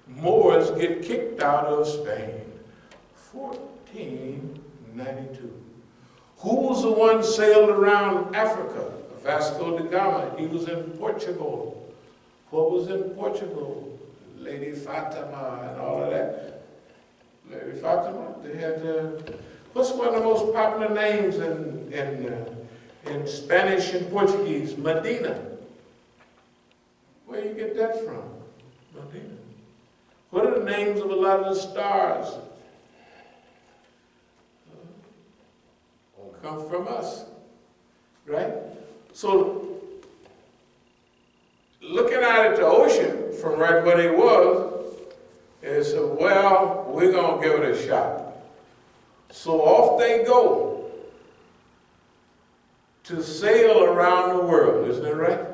Moors get kicked out of Spain? 1492. Who was the one sailed around Africa? Vasco da Gama. He was in Portugal. What was in Portugal? Lady Fatima and all of that. Lady Fatima, they had, what's one of the most popular names in Spanish and Portuguese? Medina. Where do you get that from? Medina. What are the names of a lot of the stars? Come from us, right? So, looking out at the ocean from right where they was, they said, well, we're going to give it a shot. So off they go to sail around the world, isn't it right?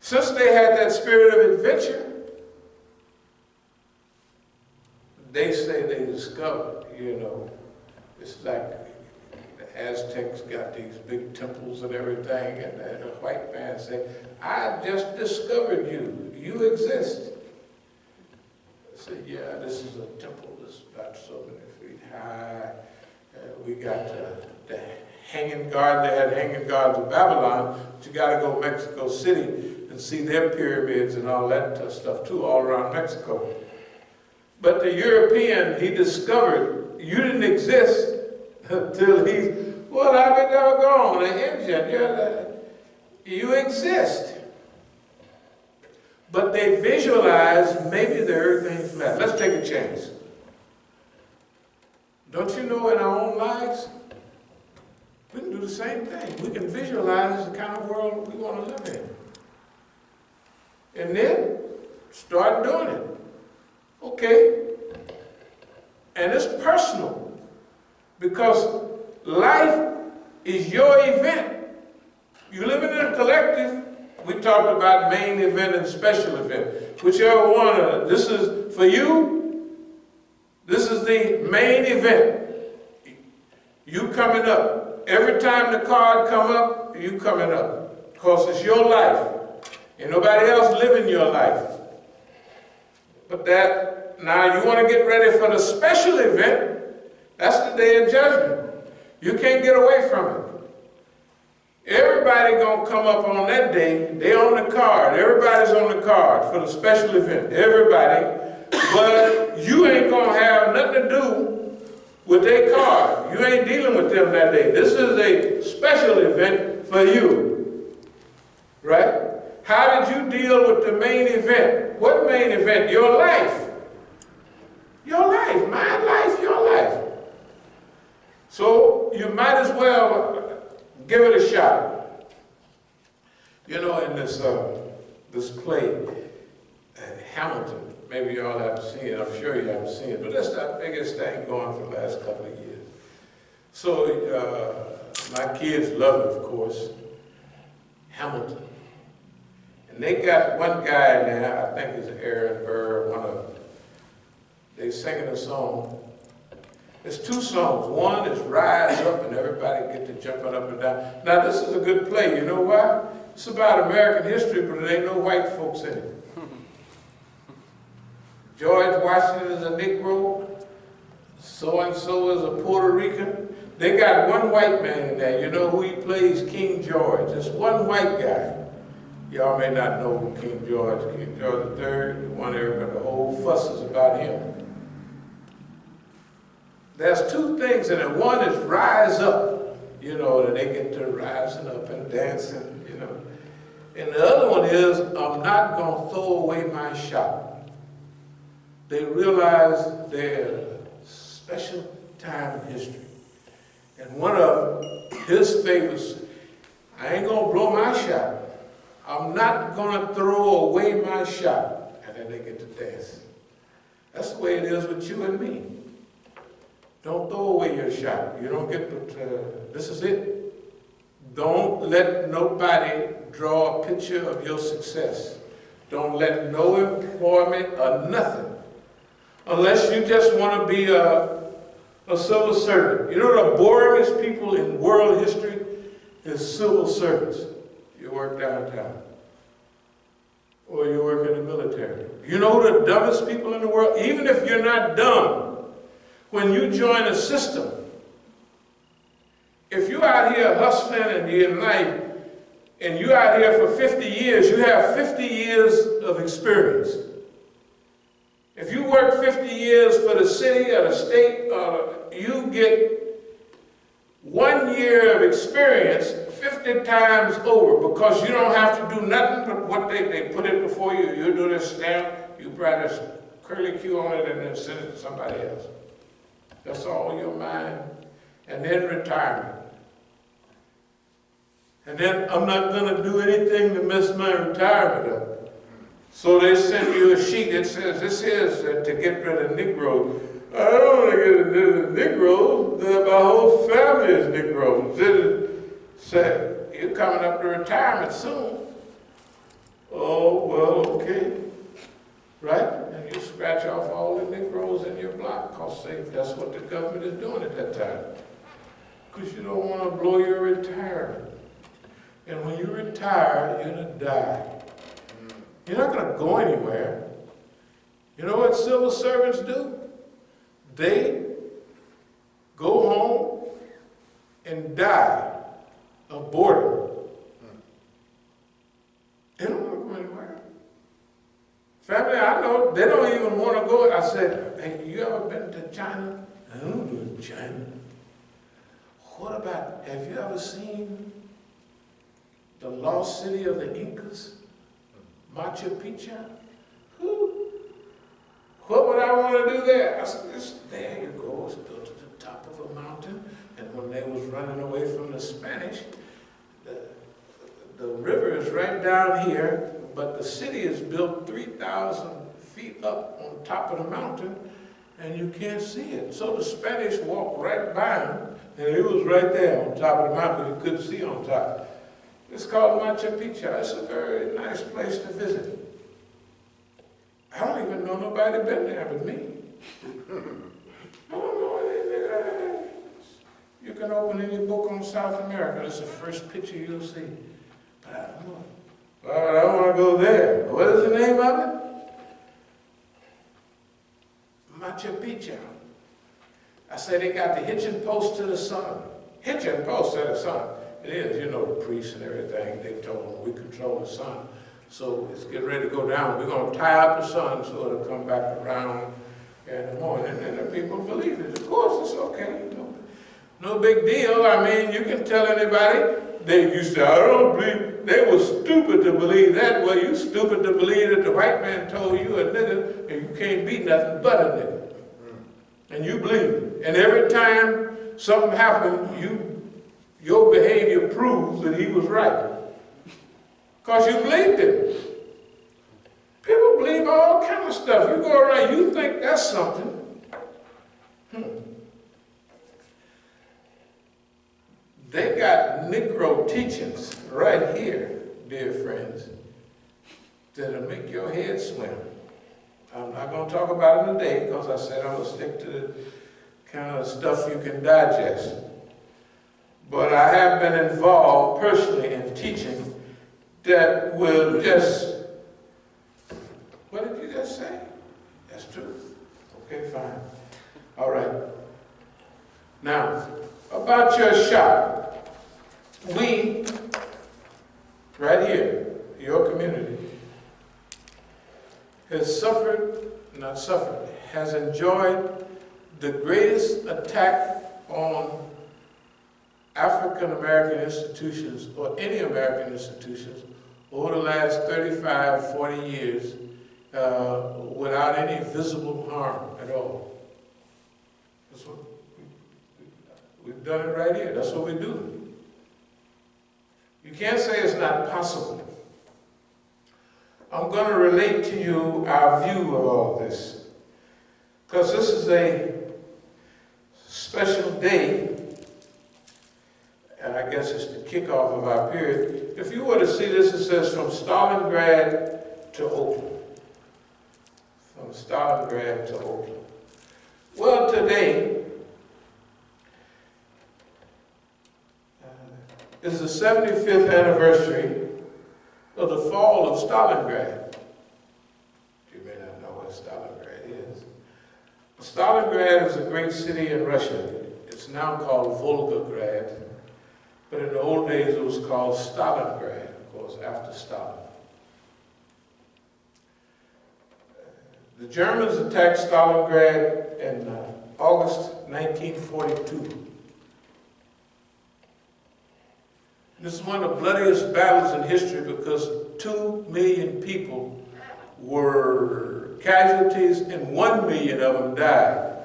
Since they had that spirit of adventure, they say they discovered, it's like the Aztecs got these big temples and everything, and a white man said, I just discovered you. You exist. I said, yeah, this is a temple that's about so many feet high. We got the hanging garden. They had hanging gardens in Babylon, but you got to go to Mexico City and see their pyramids and all that stuff too, all around Mexico. But the European, he discovered you didn't exist until well, I've been doggone, the engine, you exist. But they visualize maybe the earth ain't flat. Let's take a chance. Don't you know in our own lives, we can do the same thing. We can visualize the kind of world we want to live in. And then start doing it. Okay. And it's personal. Because life is your event. You're living in a collective, We talked about main event and special event. Whichever one, this is for you, this is the main event. You coming up. Every time the card come up, you coming up. Because it's your life. Ain't nobody else living your life. But that, now you want to get ready for the special event, that's the day of judgment. You can't get away from it. Everybody gonna come up on that day. They on the card. Everybody's on the card for the special event. Everybody. But you ain't gonna have nothing to do with their card. You ain't dealing with them that day. This is a special event for you. Right? How did you deal with the main event? What main event? Your life. Your life. My life, your life. So you might as well give it a shot. You know, in this play, Hamilton, maybe y'all haven't seen it, I'm sure you haven't seen it, but that's the biggest thing going for the last couple of years. So my kids love it, of course, Hamilton. And they got one guy in there, I think it's Aaron Burr, one of them. They singing a song. There's two songs. One is Rise Up, and everybody get to jumping up and down. Now, this is a good play. You know why? It's about American history, but there ain't no white folks in it. George Washington is a Negro. So-and-so is a Puerto Rican. They got one white man in there. You know who he plays? King George. It's one white guy. Y'all may not know who King George III, the one everybody, the whole fuss is about him. There's two things in it. One is rise up, you know, and they get to rising up and dancing, you know. And the other one is, I'm not going to throw away my shot. They realize their special time in history. And one of his favorites, I ain't going to blow my shot. I'm not going to throw away my shot. And then they get to dance. That's the way it is with you and me. Don't throw away your shot. You don't get to, this is it. Don't let nobody draw a picture of your success. Don't let no employment or nothing. Unless you just want to be a civil servant. You know the boringest people in world history is civil servants. You work downtown. Or you work in the military. You know the dumbest people in the world? Even if you're not dumb, when you join a system, if you're out here hustling and you're in life, and you're out here for 50 years, you have 50 years of experience. If you work 50 years for the city or the state, you get 1 year of experience 50 times over, because you don't have to do nothing but what they put it before you. You do this stamp, you write a curly Q on it, and then send it to somebody else. That's all in your mind. And then retirement. And then I'm not going to do anything to mess my retirement up. So they send you a sheet that says, this is to get rid of Negroes. I don't want to get rid of Negroes. My whole family is Negroes. Say, you're coming up to retirement soon. Oh, well, okay. Right? And you scratch off all the Negroes in your block, because that's what the government is doing at that time. Because you don't want to blow your retirement. And when you retire, you're going to die. You're not going to go anywhere. You know what civil servants do? They go home and die of boredom. They don't want to go anywhere. Family, I know, they don't even want to go. I said, hey, you ever been to China? I don't go to China. What about, have you ever seen the lost city of the Incas? Machu Picchu? Who? What would I want to do there? I said, there you go. It's built to the top of a mountain. And when they was running away from the Spanish, the river is right down here, but the city is built 3,000 feet up on top of the mountain, and you can't see it. So the Spanish walked right by him, and it was right there on top of the mountain. You couldn't see on top. It's called Machu Picchu. It's a very nice place to visit. I don't even know nobody been there but me. I don't know anything. You can open any book on South America. It's the first picture you'll see. But I don't know. Well, I want to go there. What is the name of it? Machu Picchu. I said they got the hitching post to the sun. Hitching post to the sun. It is, you know, the priests and everything, they told them we control the sun. So it's getting ready to go down. We're going to tie up the sun so it'll come back around in the morning. And the people believe it. Of course, it's okay. No big deal. I mean, you can tell anybody. They used to, I don't believe, they were stupid to believe that. Well, you stupid to believe that the white man told you a nigga and you can't be nothing but a nigga. And you believe it. And every time something happened, your behavior proves that he was right. Because you believed it. People believe all kind of stuff. You go around, you think that's something. They got Negro teachings right here, dear friends, that'll make your head swim. I'm not going to talk about it today because I said I'm going to stick to the kind of stuff you can digest. But I have been involved personally in teaching that will just, what did you just say? That's true. Okay, fine. All right. Now, about your shop. We, right here, your community, has has enjoyed the greatest attack on African American institutions or any American institutions over the last 35, 40 years without any visible harm at all. That's what we've done it right here. That's what we do. You can't say it's not possible. I'm going to relate to you our view of all this. Because this is a special day, and I guess it's the kickoff of our period. If you were to see this, it says from Stalingrad to Oakland. From Stalingrad to Oakland. Well, today is the 75th anniversary of the fall of Stalingrad. You may not know what Stalingrad is. Stalingrad is a great city in Russia. It's now called Volgograd, but in the old days it was called Stalingrad, of course, after Stalin. The Germans attacked Stalingrad in August 1942. This is one of the bloodiest battles in history because 2 million people were casualties and 1 million of them died.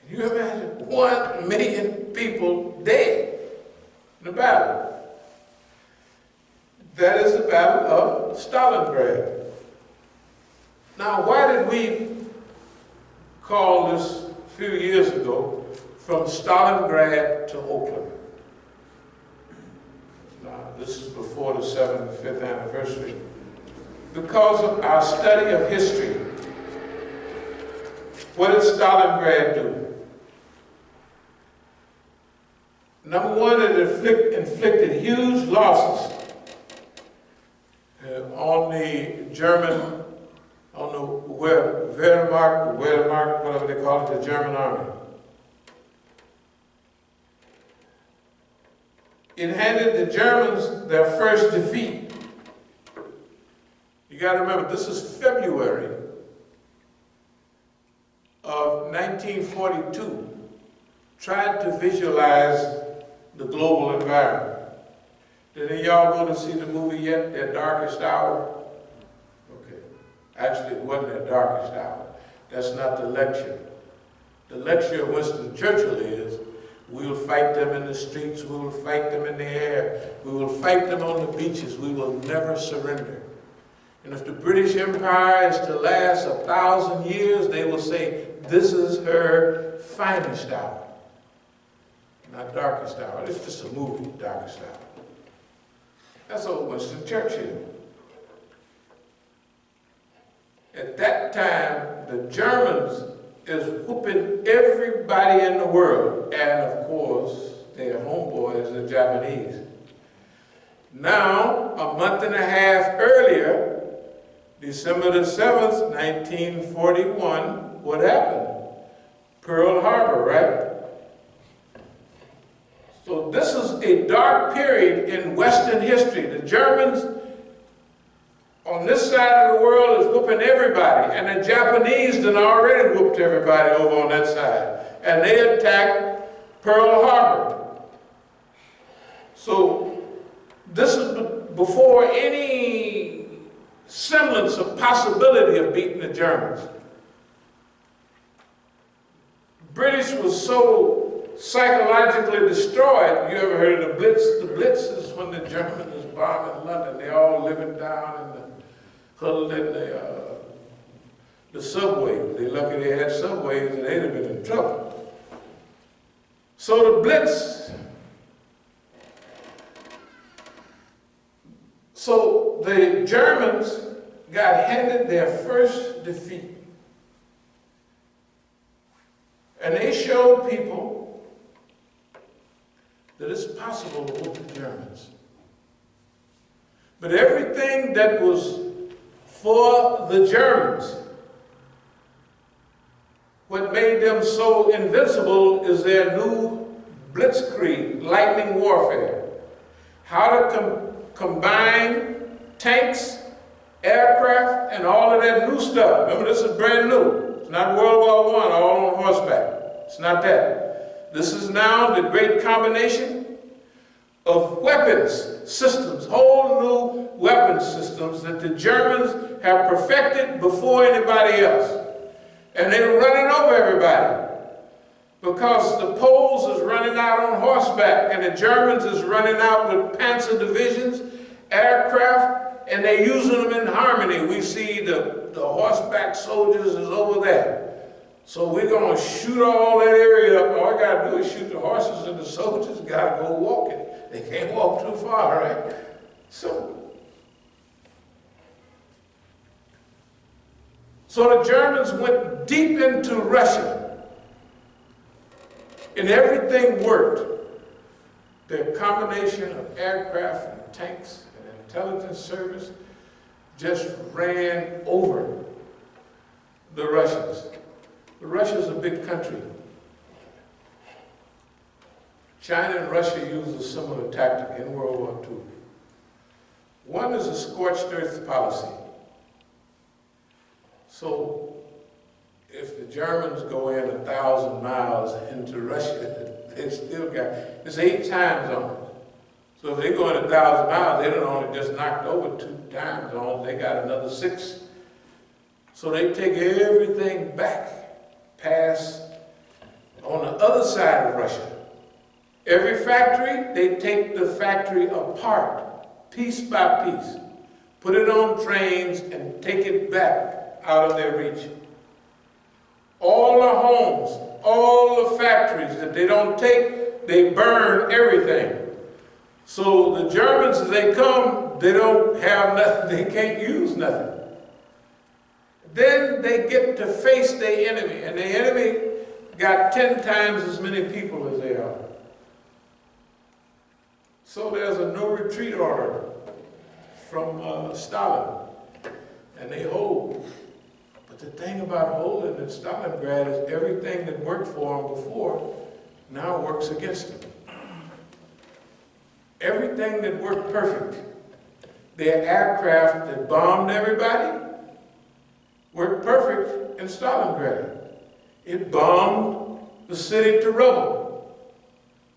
Can you imagine? 1 million people dead in the battle. That is the Battle of Stalingrad. Now, why did we call this a few years ago from Stalingrad to Oakland? This is before the 75th anniversary. Because of our study of history. What did Stalingrad do? Number one, it inflicted huge losses on the German, on the Wehrmacht, whatever they call it, the German army. It handed the Germans their first defeat. You got to remember, this is February of 1942. Try to visualize the global environment. Did any of y'all go to see the movie yet, Their Darkest Hour? Okay. Actually, it wasn't Their Darkest Hour. That's not the lecture. The lecture of Winston Churchill is, we will fight them in the streets, we will fight them in the air, we will fight them on the beaches, we will never surrender. And if the British Empire is to last 1,000 years, they will say, this is her finest hour. Not darkest hour, it's just a movie, Darkest Hour. That's old Winston Churchill. At that time, the Germans is whooping everybody in the world, and of course, their homeboys, the Japanese. Now, a month and a half earlier, December the 7th, 1941, what happened? Pearl Harbor, right? So this is a dark period in Western history. The Germans on this side of the world is whooping everybody, and the Japanese done already whooped everybody over on that side. And they attacked Pearl Harbor. So this is before any semblance of possibility of beating the Germans. British was so psychologically destroyed. You ever heard of the Blitz? The Blitz is when the Germans was bombing London. They all living down in the huddled in the subway. They lucky they had subways, and they'd have been in trouble. So the Blitz. So the Germans got handed their first defeat. And they showed people that it's possible to whoop the Germans. But everything that was for the Germans, what made them so invincible is their new blitzkrieg, lightning warfare. How to combine tanks, aircraft, and all of that new stuff. Remember, this is brand new. It's not World War I, all on horseback. It's not that. This is now the great combination of weapons systems, whole new weapons systems that the Germans have perfected before anybody else. And they're running over everybody because the Poles is running out on horseback and the Germans is running out with panzer divisions, aircraft, and they're using them in harmony. We see the horseback soldiers is over there. So we're going to shoot all that area up. All we got to do is shoot the horses, and the soldiers got to go walking. They can't walk too far, right? So the Germans went deep into Russia, and everything worked. Their combination of aircraft and tanks and intelligence service just ran over the Russians. Russia's a big country. China and Russia used a similar tactic in World War II. One is a scorched earth policy. So if the Germans go in 1,000 miles into Russia, they still got, it's 8 time zones. So if they go in 1,000 miles, they don't only just knocked over 2 time zones, they got another 6. So they take everything back past on the other side of Russia. Every factory, they take the factory apart, piece by piece, put it on trains and take it back out of their reach. All the homes, all the factories that they don't take, they burn everything. So the Germans, as they come, they don't have nothing, they can't use nothing. Then they get to face their enemy, and the enemy got 10 times as many people as they are. So there's a no retreat order from Stalin, and they hold. But the thing about holding in Stalingrad is everything that worked for them before now works against them. Everything that worked perfect, their aircraft that bombed everybody, worked perfect in Stalingrad. It bombed the city to rubble.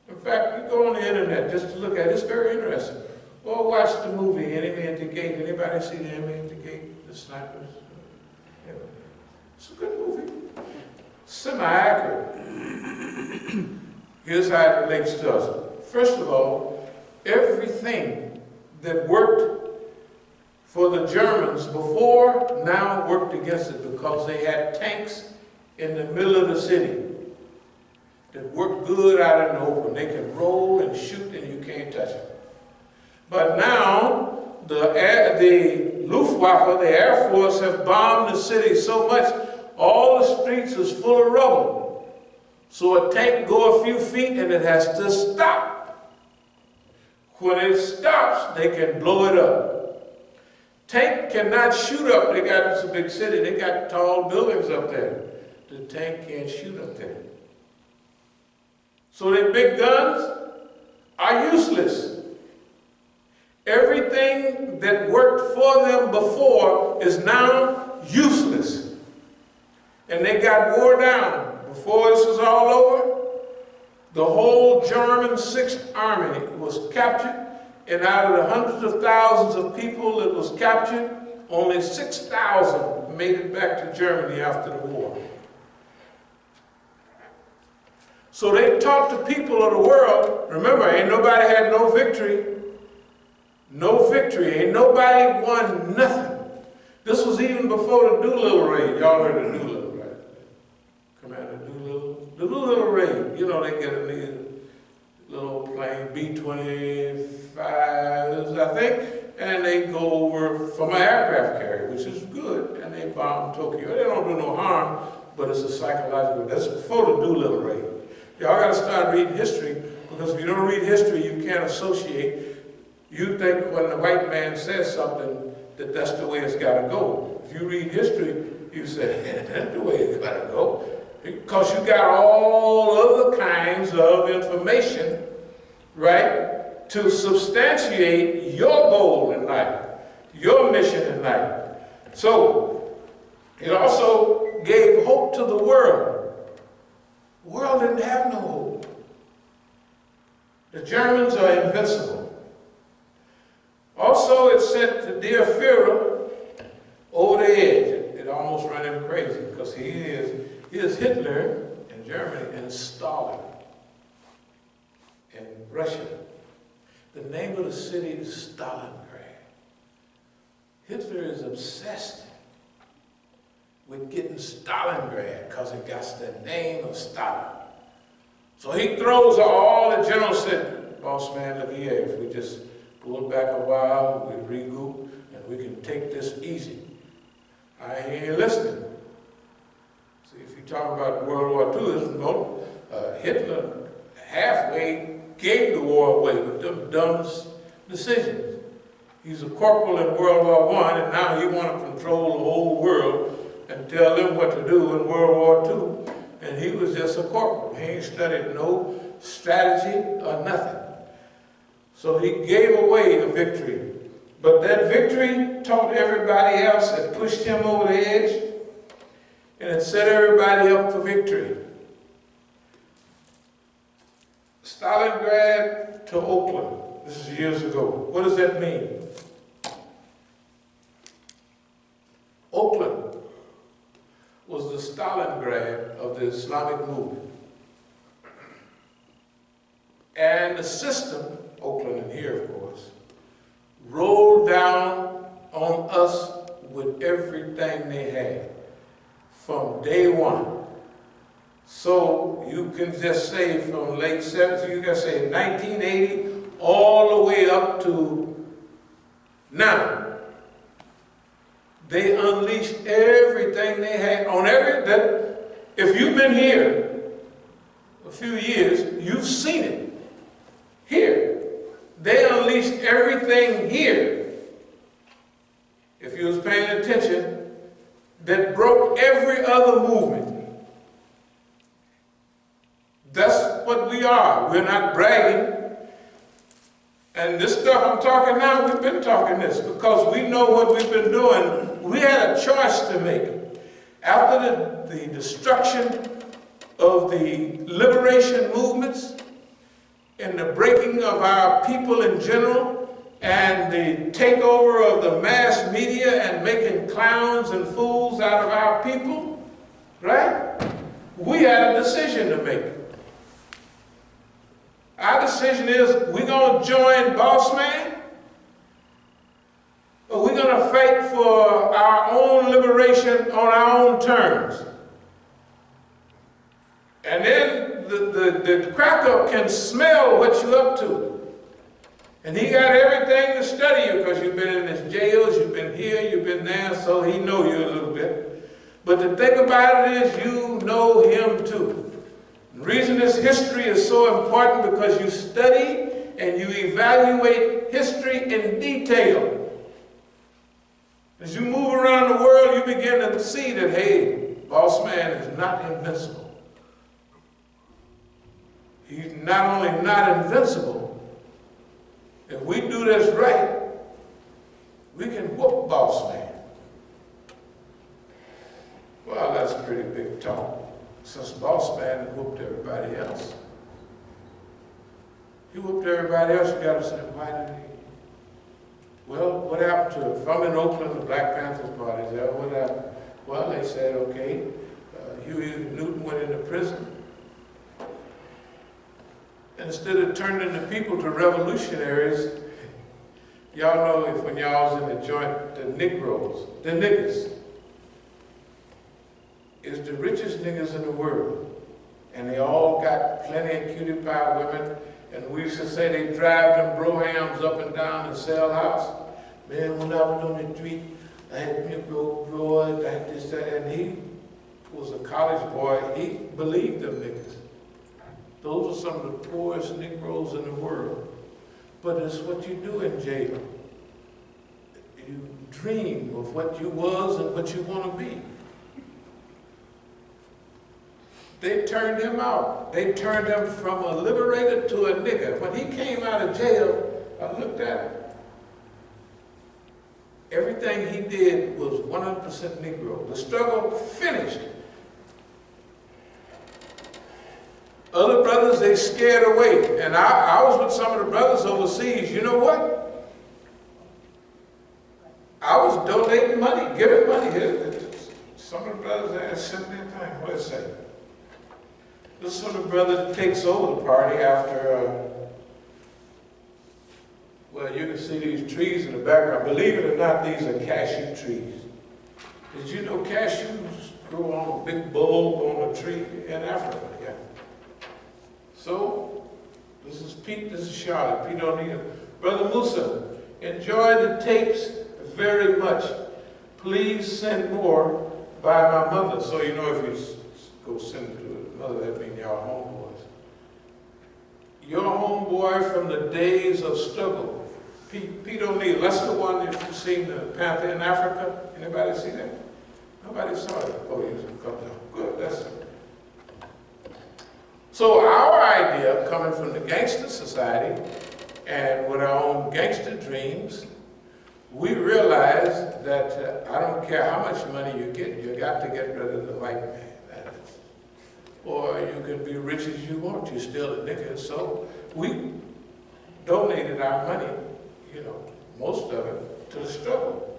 In fact, you go on the internet just to look at it. It's very interesting. Well, watch the movie Enemy at the Gate. Anybody see the Enemy at the Gate? The snipers? Yeah. It's a good movie. Semi-accurate. Here's how it relates to us. First of all, everything that worked for the Germans before now worked against it because they had tanks in the middle of the city that worked good out in the open. They can roll and shoot and you can't touch them. But now the Luftwaffe, the Air Force, have bombed the city so much, all the streets is full of rubble. So a tank go a few feet and it has to stop. When it stops, they can blow it up. Tank cannot shoot up. They got this big city. They got tall buildings up there. The tank can't shoot up there. So their big guns are useless. Everything that worked for them before is now useless. And they got wore down. Before this was all over, the whole German 6th Army was captured, and out of the hundreds of thousands of people that was captured, only 6,000 made it back to Germany after the war. So they taught the people of the world, remember, ain't nobody had no victory. No victory. Ain't nobody won nothing. This was even before the Doolittle raid. Y'all heard of Doolittle, right? Commander Doolittle. The Doolittle raid. You know, they get in these little plane, B-25s, I think, and they go over from an aircraft carrier, which is good, and they bomb Tokyo. They don't do no harm, but it's a psychological. That's before the Doolittle raid. Y'all got to start reading history, because if you don't read history, you can't associate. You think when the white man says something that that's the way it's got to go. If you read history, you say, yeah, that's the way it's got to go. Because you got all other kinds of information, right, to substantiate your goal in life, your mission in life. So, it also gave hope to the world. The world didn't have no hope. The Germans are invincible. Also, it sent the dear Führer over the edge. It almost ran him crazy because he is Hitler in Germany and Stalin in Russia. The name of the city is Stalingrad. Hitler is obsessed with getting Stalingrad because it got the name of Stalin. So he throws all the generals said, boss man, look here, if we just pull back a while, we regroup, and we can take this easy. I ain't listening. See, if you talk about World War II, Hitler halfway gave the war away with them dumbest decisions. He's a corporal in World War I, and now he want to control the whole world and tell them what to do in World War II. And he was just a corporal. He ain't studied no strategy or nothing. So he gave away the victory. But that victory taught everybody else, it pushed him over the edge, and it set everybody up for victory. Stalingrad to Oakland. This is years ago. What does that mean? Oakland was the Stalingrad of the Islamic movement. And the system, Oakland and here, of course, rolled down on us with everything they had from day one. So you can just say from late 70s, you can say 1980, all the way up to now. They unleashed everything they had on if you've been here a few years, you've seen it. Here. They unleashed everything here, if you was paying attention, that broke every other movement. That's what we are. We're not bragging. And this stuff I'm talking now, we've been talking this because we know what we've been doing. We had a choice to make. After the destruction of the liberation movements and the breaking of our people in general and the takeover of the mass media and making clowns and fools out of our people, right? We had a decision to make. Our decision is, we're going to join Boss Man, or we're going to fight for our own liberation on our own terms. And then the cracker can smell what you're up to. And he got everything to study you because you've been in his jails, you've been here, you've been there, so he know you a little bit. But the thing about it is you know him too. The reason this history is so important because you study and you evaluate history in detail. As you move around the world, you begin to see that, hey, boss man is not invincible. He's not only not invincible, if we do this right, we can whoop boss man. Well, that's a pretty big talk. Since boss man whooped everybody else. He whooped everybody else, you got to say, why did he? Well, what happened to him? If I'm in Oakland, the Black Panthers party there, what happened? Well, they said, okay, Huey Newton went into prison. And instead of turning the people to revolutionaries, y'all know if when y'all was in the joint, the Negroes, the niggas, is the richest niggas in the world. And they all got plenty of cutie pie women. And we used to say they drive them brohams up and down and sell house. Man, when I was on the street, I had me a bro, I had this, that, and he was a college boy. He believed them niggas. Those are some of the poorest Negroes in the world. But it's what you do in jail. You dream of what you was and what you want to be. They turned him out. They turned him from a liberator to a nigger. When he came out of jail, I looked at him. Everything he did was 100% Negro. The struggle finished. Other brothers, they scared away. And I was with some of the brothers overseas. You know what? I was donating money, giving money. Some of the brothers there sent me a thing. What did it say? This is the brother that takes over the party after, well, you can see these trees in the background. Believe it or not, these are cashew trees. Did you know cashews grow on a big bulb on a tree in Africa? Yeah. So, this is Pete, this is Charlotte. Pete O'Neill. Brother Musa, enjoy the tapes very much. Please send more by my mother. So you know if you go send it to her mother, that means y'all homeboys. Your homeboy from the days of struggle. Pete O'Neill, that's the one that you've seen the Panther in Africa. Anybody see that? Nobody saw it. Oh, you come down. Good, that's it. So our idea, coming from the gangster society and with our own gangster dreams, we realized that I don't care how much money you get, you got to get rid of the white man. That is. Or you can be rich as you want, you're still a nigga. So we donated our money, you know, most of it, to the struggle.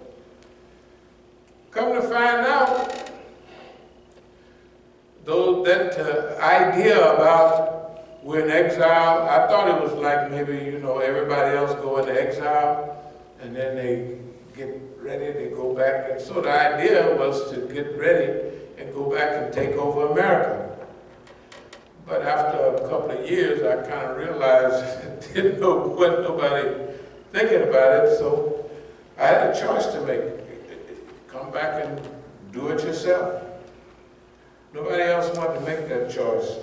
Come to find out, though, that idea about we're in exile, I thought it was like maybe, you know, everybody else go into exile and then they get ready, they go back. And so the idea was to get ready and go back and take over America. But after a couple of years, I kind of realized I didn't know what nobody thinking about it, so I had a choice to make. Come back and do it yourself. Nobody else wanted to make that choice.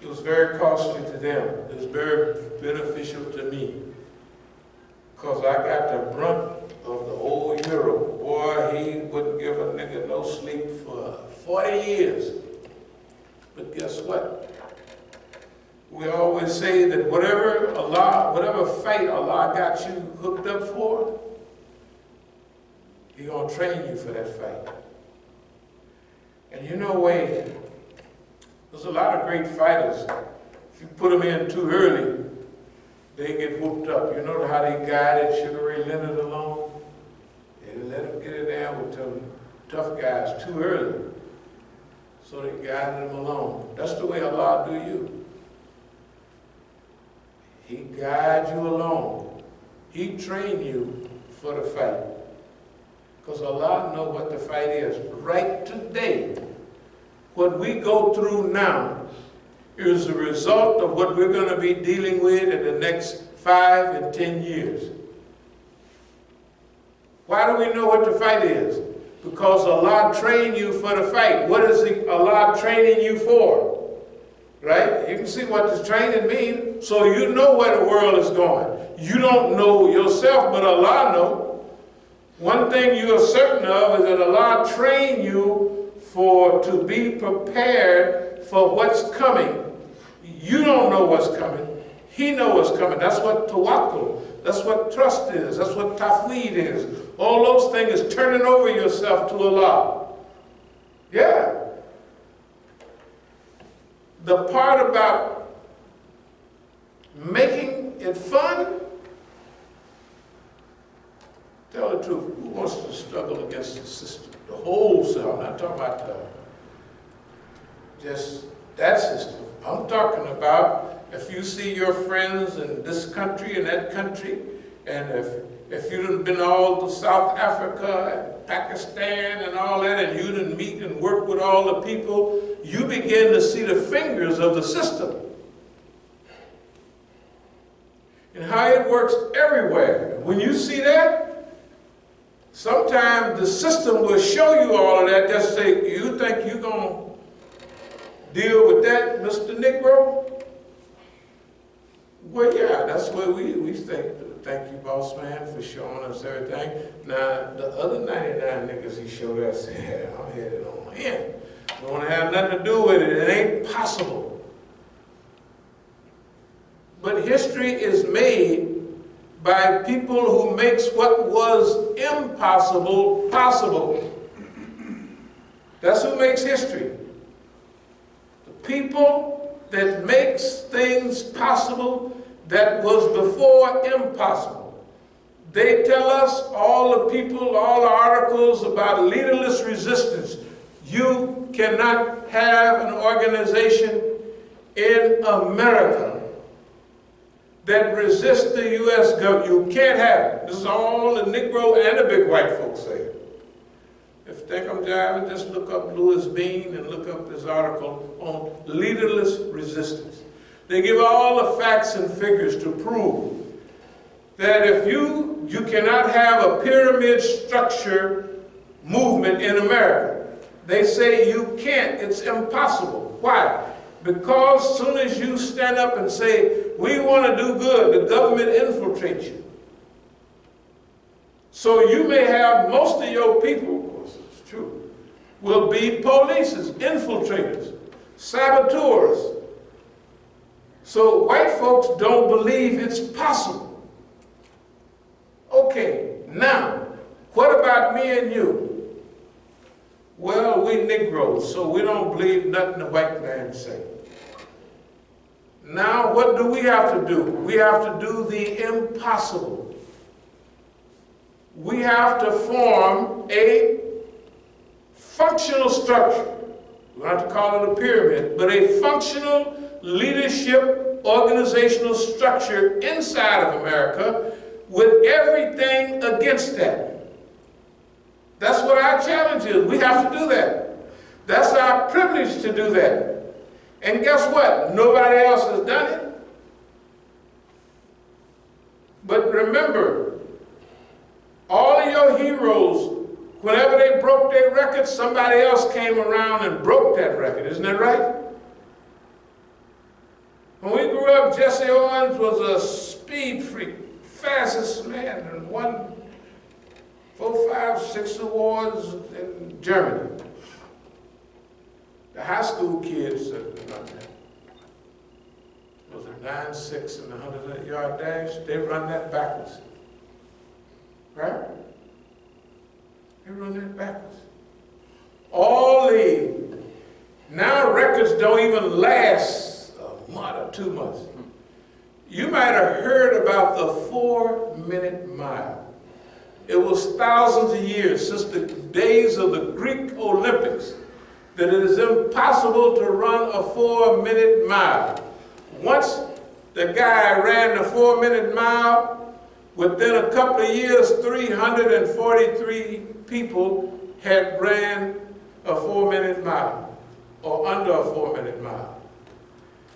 It was very costly to them. It was very beneficial to me. Because I got the brunt of the old Euro. Boy, he wouldn't give a nigga no sleep for 40 years. But guess what? We always say that whatever fight Allah got you hooked up for, He's going to train you for that fight. And you know, Wade, there's a lot of great fighters. If you put them in too early, they get whooped up. You know how they guided Sugar Ray Leonard along? They let him get it down with them tough guys too early. So they guided him along. That's the way Allah do you. He guides you along. He train you for the fight. Because Allah knows what the fight is. Right today, what we go through now is the result of what we're going to be dealing with in the next 5 and 10 years. Why do we know what the fight is? Because Allah trained you for the fight. What is Allah training you for? Right? You can see what this training means. So you know where the world is going. You don't know yourself, but Allah knows. One thing you are certain of is that Allah trained you to be prepared for what's coming. You don't know what's coming. He knows what's coming. That's what tawakkul, that's what trust is, that's what tafweed is. All those things is turning over yourself to Allah. Yeah. The part about making it fun, tell the truth, who wants to struggle against the system? The whole system. I'm not talking about just that system. I'm talking about if you see your friends in this country and that country, and if you've been all to South Africa and Pakistan and all that, and you didn't meet and work with all the people, you begin to see the fingers of the system. And how it works everywhere. When you see that, sometimes the system will show you all of that. Just say, you think you're going to deal with that, Mr. Negro? Well, yeah, that's what we think. Thank you, boss man, for showing us everything. Now, the other 99 niggas he showed us, yeah, I'm headed on in. Don't want to have nothing to do with it. It ain't possible. But history is made by people who makes what was impossible possible. That's who makes history. The people that makes things possible that was before impossible. They tell us, all the people, all the articles about leaderless resistance. You cannot have an organization in America that resists the U.S. government. You can't have it. This is all the Negro and the big white folks say. If you think I'm jiving, just look up Louis Bean and look up this article on leaderless resistance. They give all the facts and figures to prove that if you cannot have a pyramid structure movement in America. They say you can't, it's impossible. Why? Because as soon as you stand up and say, we want to do good, the government infiltrates you. So you may have most of your people, of course it's true, will be polices, infiltrators, saboteurs. So white folks don't believe it's possible. Okay, now, what about me and you? Well, we Negroes, so we don't believe nothing the white man say. Now, what do we have to do? We have to do the impossible. We have to form a functional structure. We don't have to call it a pyramid, but a functional leadership organizational structure inside of America with everything against that. That's what our challenge is. We have to do that. That's our privilege to do that. And guess what? Nobody else has done it. But remember, all of your heroes, whenever they broke their record, somebody else came around and broke that record. Isn't that right? When we grew up, Jesse Owens was a speed freak, fastest man, and won 4, 5, 6 awards in Germany. The high school kids that run that, was it 9.6 and the 100-yard dash? They run that backwards. Right? They run that backwards. Now records don't even last a month or 2 months. You might have heard about the 4-minute mile. It was thousands of years, since the days of the Greek Olympics, that it is impossible to run a 4-minute mile. Once the guy ran the 4-minute mile, within a couple of years, 343 people had ran a 4-minute mile, or under a 4-minute mile.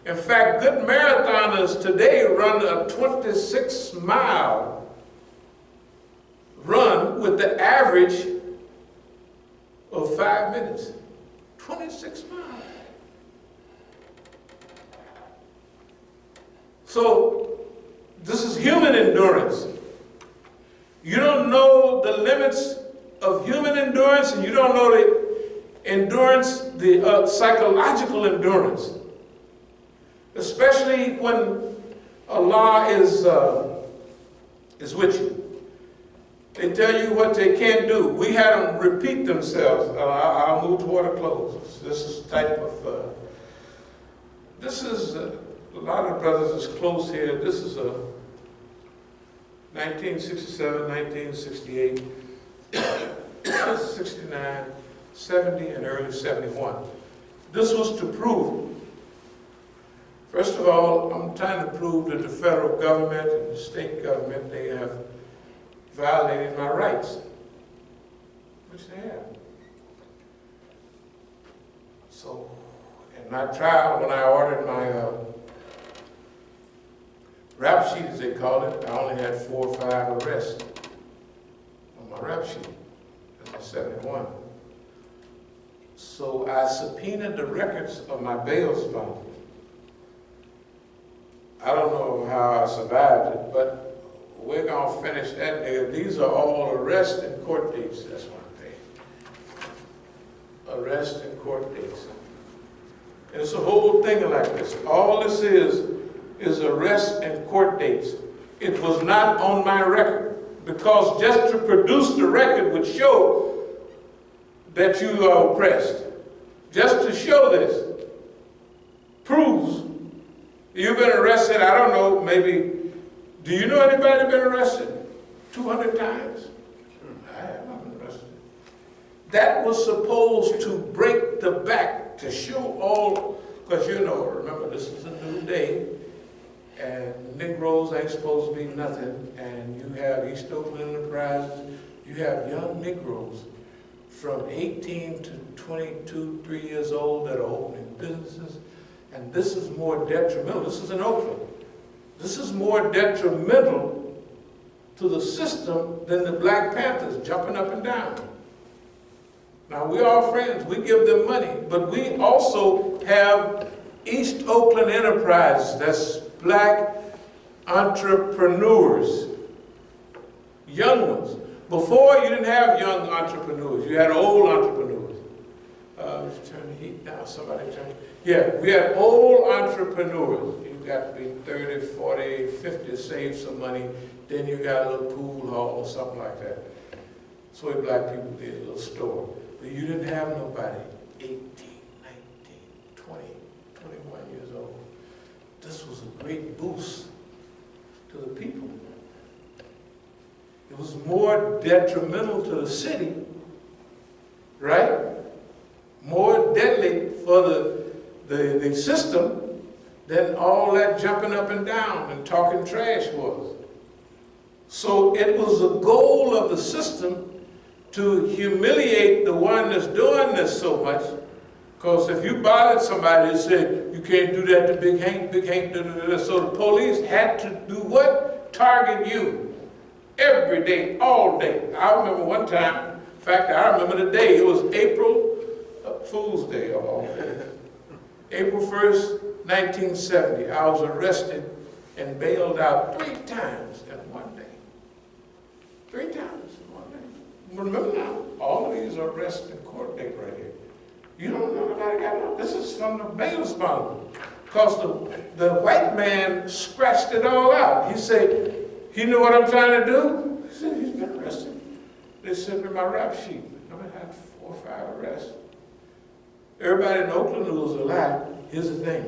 In fact, good marathoners today run a 26-mile run with the average of 5 minutes. 26 miles. So this is human endurance. You don't know the limits of human endurance, and you don't know the endurance, the psychological endurance. Especially when Allah is with you. They tell you what they can't do. We had them repeat themselves. I'll move toward a close. This is type of, a lot of brothers is close here. This is a 1967, 1968, 69, 70, and early 71. This was to prove, first of all, I'm trying to prove that the federal government and the state government, they have violated my rights, which they have. So, in my trial, when I ordered my rap sheet, as they call it, I only had 4 or 5 arrests on my rap sheet. That's in 71. So I subpoenaed the records of my bail bond. I don't know how I survived it, but we're going to finish that. These are all arrest and court dates. That's one thing. Arrest and court dates. And it's a whole thing like this. All this is arrest and court dates. It was not on my record, because just to produce the record would show that you are oppressed. Just to show this proves you've been arrested, I don't know, maybe, do you know anybody been arrested 200 times? I have not been arrested. That was supposed to break the back, to show all, because you know, remember, this is a new day, and Negroes ain't supposed to be nothing, and you have East Oakland Enterprises, you have young Negroes from 18 to 22, 3 years old that are opening businesses, and this is more detrimental. This is in Oakland. This is more detrimental to the system than the Black Panthers jumping up and down. Now, we're all friends. We give them money, but we also have East Oakland Enterprises. That's black entrepreneurs, young ones. Before, you didn't have young entrepreneurs. You had old entrepreneurs. Turn the heat down. Somebody turn. Yeah, we had old entrepreneurs. You got to be 30, 40, 50 to save some money. Then you got a little pool hall or something like that. That's the way black people did, a little store. But you didn't have nobody 18, 19, 20, 21 years old. This was a great boost to the people. It was more detrimental to the city, right? More deadly for the system than all that jumping up and down and talking trash was. So it was a goal of the system to humiliate the one that's doing this so much. Because if you bothered somebody and said, you can't do that to Big Hank, so the police had to do what? Target you. Every day, all day. I remember one time, in fact, I remember the day, it was April Fool's Day of all days. April 1st, 1970, I was arrested and bailed out 3 times in one day. 3 times in one day. Remember now, all of these are arrest and court date right here. You don't know nobody got no. This is from the bail bond. Because the white man scratched it all out. He said, he knew what I'm trying to do. He said, he's been arrested. They sent me my rap sheet. I had 4 or 5 arrests. Everybody in Oakland knew it was a lie. Here's the thing.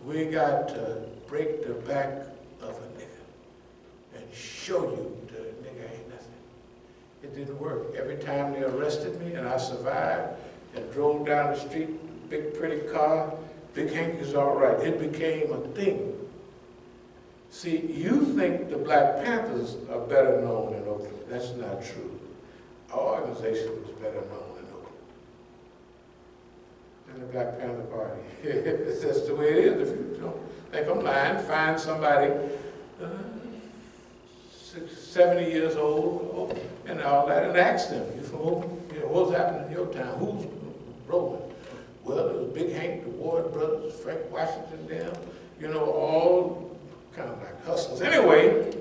We got to break the back of a nigga and show you the nigga ain't nothing. It didn't work. Every time they arrested me and I survived and drove down the street, big pretty car, Big Hank is all right. It became a thing. See, you think the Black Panthers are better known in Oakland. That's not true. Our organization was better known in Oakland. in the Black Panther Party. That's the way it is. If you don't think I'm lying, find somebody 70 years old and all that, and ask them, you from who? You know, what's happening in your town? Who's rolling? Well, it was Big Hank, the Ward brothers, Frank Washington, them, you know, all kind of like hustlers. Anyway,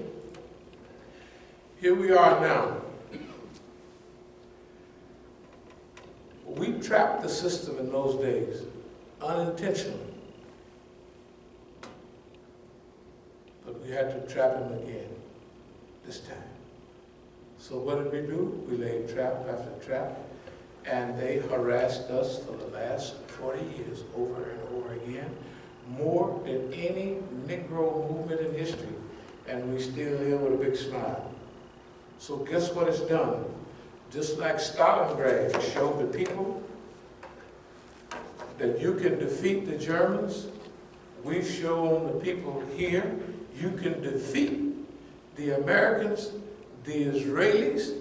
here we are now. We trapped the system in those days, unintentionally. But we had to trap him again, this time. So what did we do? We laid trap after trap, and they harassed us for the last 40 years, over and over again, more than any Negro movement in history, and we still live with a big smile. So guess what it's done? Just like Stalingrad showed the people that you can defeat the Germans, we've shown the people here you can defeat the Americans, the Israelis,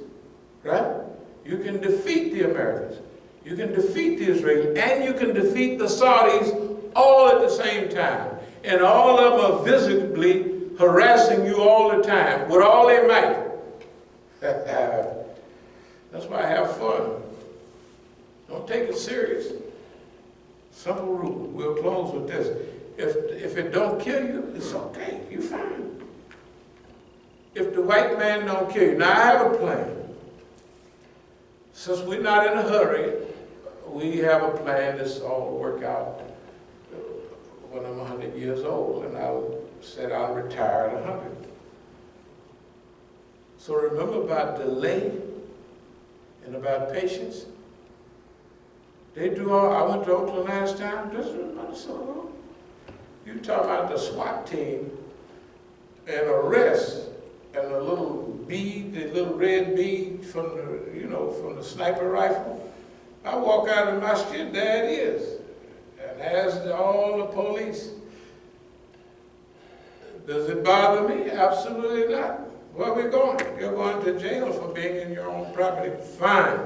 right? You can defeat the Americans, you can defeat the Israelis, and you can defeat the Saudis all at the same time. And all of them are visibly harassing you all the time with all their might. That's why I have fun. Don't take it serious. Simple rule. We'll close with this. If it don't kill you, it's okay. You're fine. If the white man don't kill you. Now I have a plan. Since we're not in a hurry, we have a plan that's all work out when I'm 100 years old, and I said I'll retire at 100. So remember about delay and about patience. They do all, I went to Oakland last time, this was Minnesota. You talk about the SWAT team and arrest and a little bead, the little red bead from the, you know, from the sniper rifle. I walk out of the Masjid, there it is. And as all the police. Does it bother me? Absolutely not. Where are we going? You're going to jail for being in your own property. Fine.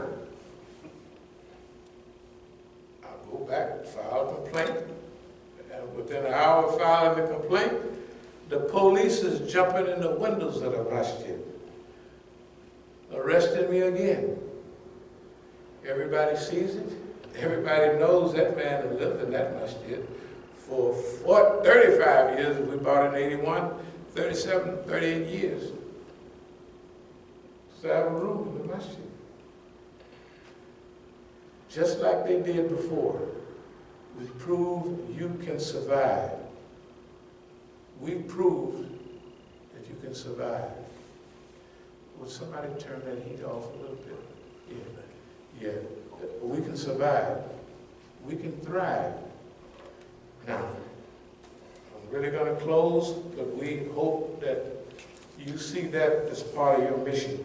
I'll go back, file a complaint, and within an hour of filing the complaint, the police is jumping in the windows of the masjid, arresting me again. Everybody sees it. Everybody knows that man that lived in that masjid for 35 years. We bought in 81, 37, 38 years. So I have a room in the masjid. Just like they did before. We proved you can survive. We've proved that you can survive. Would somebody turn that heat off a little bit? Yeah. We can survive. We can thrive. Now, I'm really going to close, but we hope that you see that as part of your mission.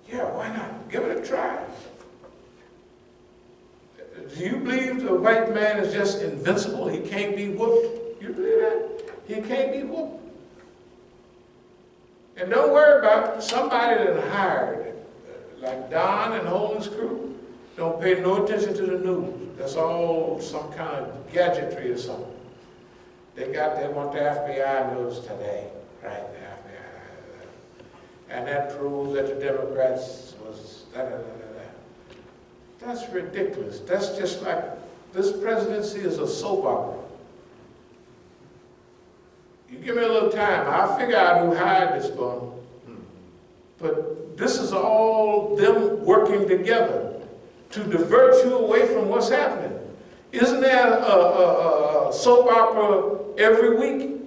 Yeah, why not? Give it a try. Do you believe the white man is just invincible? He can't be whooped? You believe that? He can't be whooped. And don't worry about somebody that hired, like Don and Holden's crew. Don't pay no attention to the news. That's all some kind of gadgetry or something. They want the FBI news today, right? The FBI. And that proves that the Democrats was da-da-da-da-da. That's ridiculous. That's just like, this presidency is a soap opera. You give me a little time, I'll figure out who hired this bum. But this is all them working together to divert you away from what's happening. Isn't there a soap opera every week?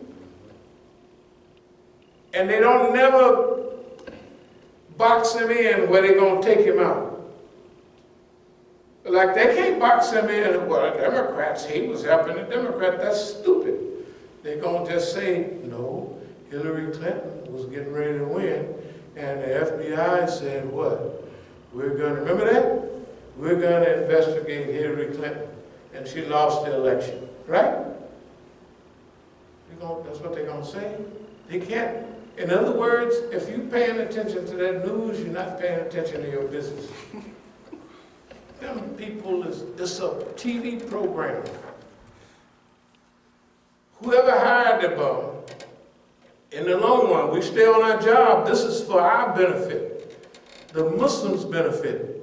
And they don't never box him in where they're going to take him out. Like, they can't box him in, well, the Democrats, he was helping the Democrat. That's stupid. They're going to just say, no, Hillary Clinton was getting ready to win, and the FBI said, what? We're going to, remember that? We're going to investigate Hillary Clinton, and she lost the election, right? That's what they're going to say. They can't. In other words, if you're paying attention to that news, you're not paying attention to your business. Them people it's a TV program. Whoever hired the bum, in the long run, we stay on our job. This is for our benefit, the Muslims' benefit.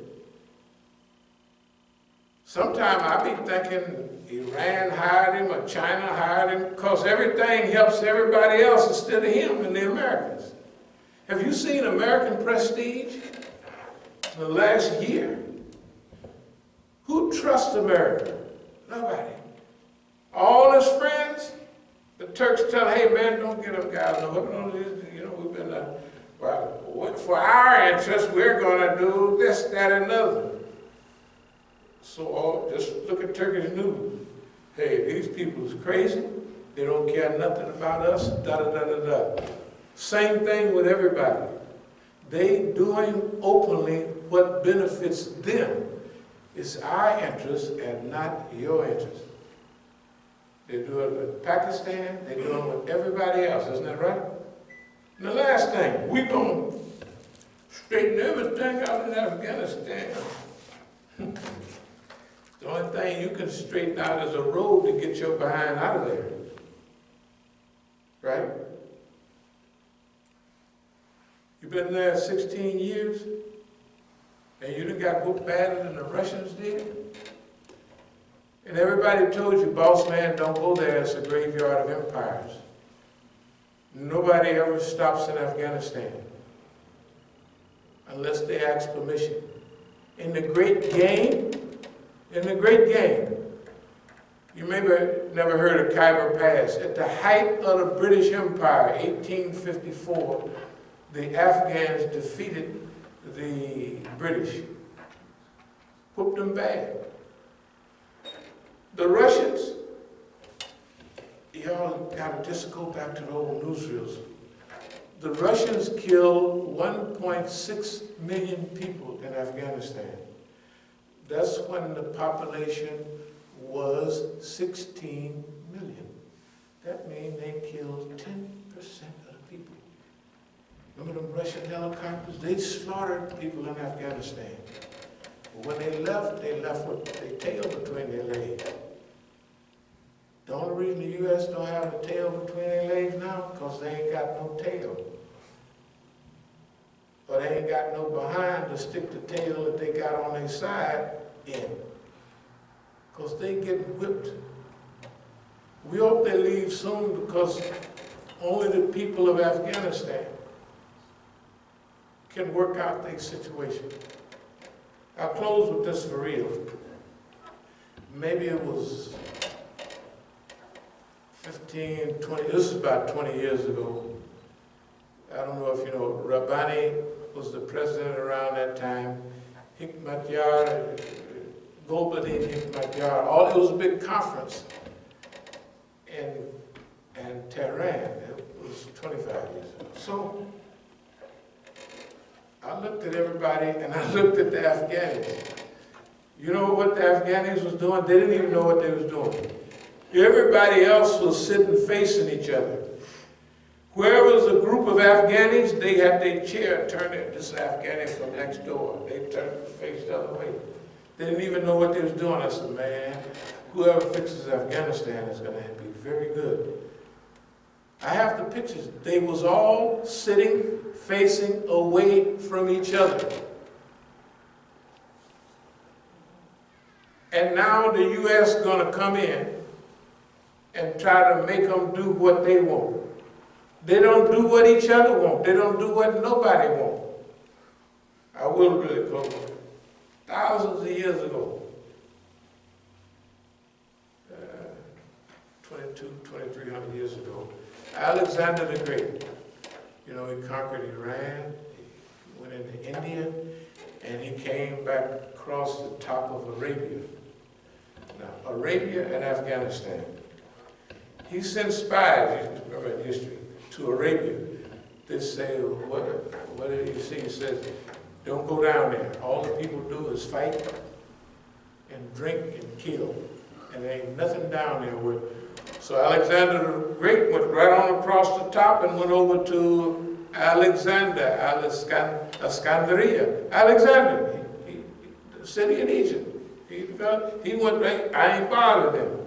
Sometimes I be thinking Iran hired him or China hired him because everything helps everybody else instead of him and the Americans. Have you seen American Prestige in the last year? Who trusts America? Nobody. All his friends, the Turks tell, hey man, don't get them guys. You know, we've been, well, for our interest, we're going to do this, that, and another. So just look at Turkish news. Hey, these people is crazy. They don't care nothing about us, da-da-da-da-da. Same thing with everybody. They doing openly what benefits them. It's our interest and not your interest. They do it with Pakistan, they do it with everybody else, isn't that right? And the last thing, we're going to straighten everything out in Afghanistan. The only thing you can straighten out is a road to get your behind out of there. Right? You've been there 16 years, and you done got whooped badder than the Russians did? And everybody told you, boss man, don't go there, it's a graveyard of empires. Nobody ever stops in Afghanistan unless they ask permission. In the great game, you maybe never heard of Khyber Pass. At the height of the British Empire, 1854, the Afghans defeated the British, whooped them bad. The Russians, y'all gotta just go back to the old newsreels. The Russians killed 1.6 million people in Afghanistan. That's when the population was 16 million. That means they killed 10% of the people. Remember them Russian helicopters? They slaughtered people in Afghanistan. When they left with their tail between their legs. The only reason the U.S. don't have a tail between their legs now, because they ain't got no tail. Or they ain't got no behind to stick the tail that they got on their side in. Because they get whipped. We hope they leave soon because only the people of Afghanistan can work out their situation. I'll close with this for real. Maybe it was 15, 20, this is about 20 years ago. I don't know if you know, Rabbani was the president around that time. Hikmatyar, Gulbuddin Hikmatyar, it was a big conference in Tehran. It was 25 years ago. So I looked at everybody and I looked at the Afghans. You know what the Afghans was doing? They didn't even know what they was doing. Everybody else was sitting facing each other. Whoever was a group of Afghans, they had their chair turned at this Afghani from next door. They turned the face the other way. They didn't even know what they was doing. I said, man, whoever fixes Afghanistan is going to be very good. I have the pictures. They was all sitting, facing away from each other. And now the U.S. going to come in and try to make them do what they want. They don't do what each other want. They don't do what nobody want. I will really close. Thousands of years ago, 2,300 years ago, Alexander the Great, you know, he conquered Iran, he went into India, and he came back across the top of Arabia. Now, Arabia and Afghanistan. He sent spies, you remember in history, to Arabia. They say, what did he see? He says, don't go down there. All the people do is fight and drink and kill. And there ain't nothing down there. So Alexander the Great went right on across the top and went over to Alexandria, the city in Egypt. He went right, I ain't bothered him.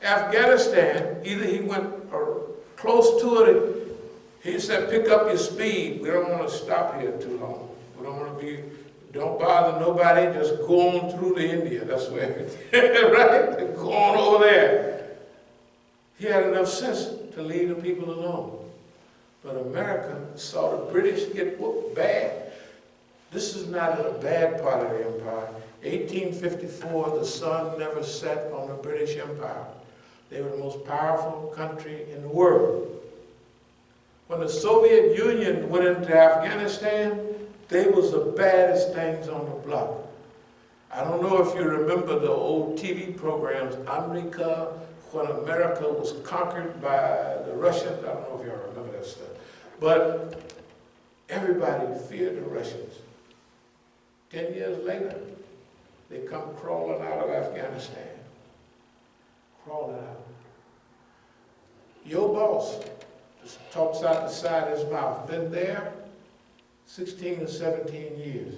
Afghanistan, either he went close to it, he said, pick up your speed. We don't want to stop here too long. We don't want to be, don't bother nobody, just go on through to India. That's where everything, right? Go on over there. He had enough sense to leave the people alone. But America saw the British get whooped bad. This is not a bad part of the empire. 1854, the sun never set on the British Empire. They were the most powerful country in the world. When the Soviet Union went into Afghanistan, they was the baddest things on the block. I don't know if you remember the old TV programs, America, when America was conquered by the Russians. I don't know if y'all remember that stuff. But everybody feared the Russians. 10 years later, they come crawling out of Afghanistan. Crawling out. Your boss just talks out the side of his mouth. Been there 16 or 17 years.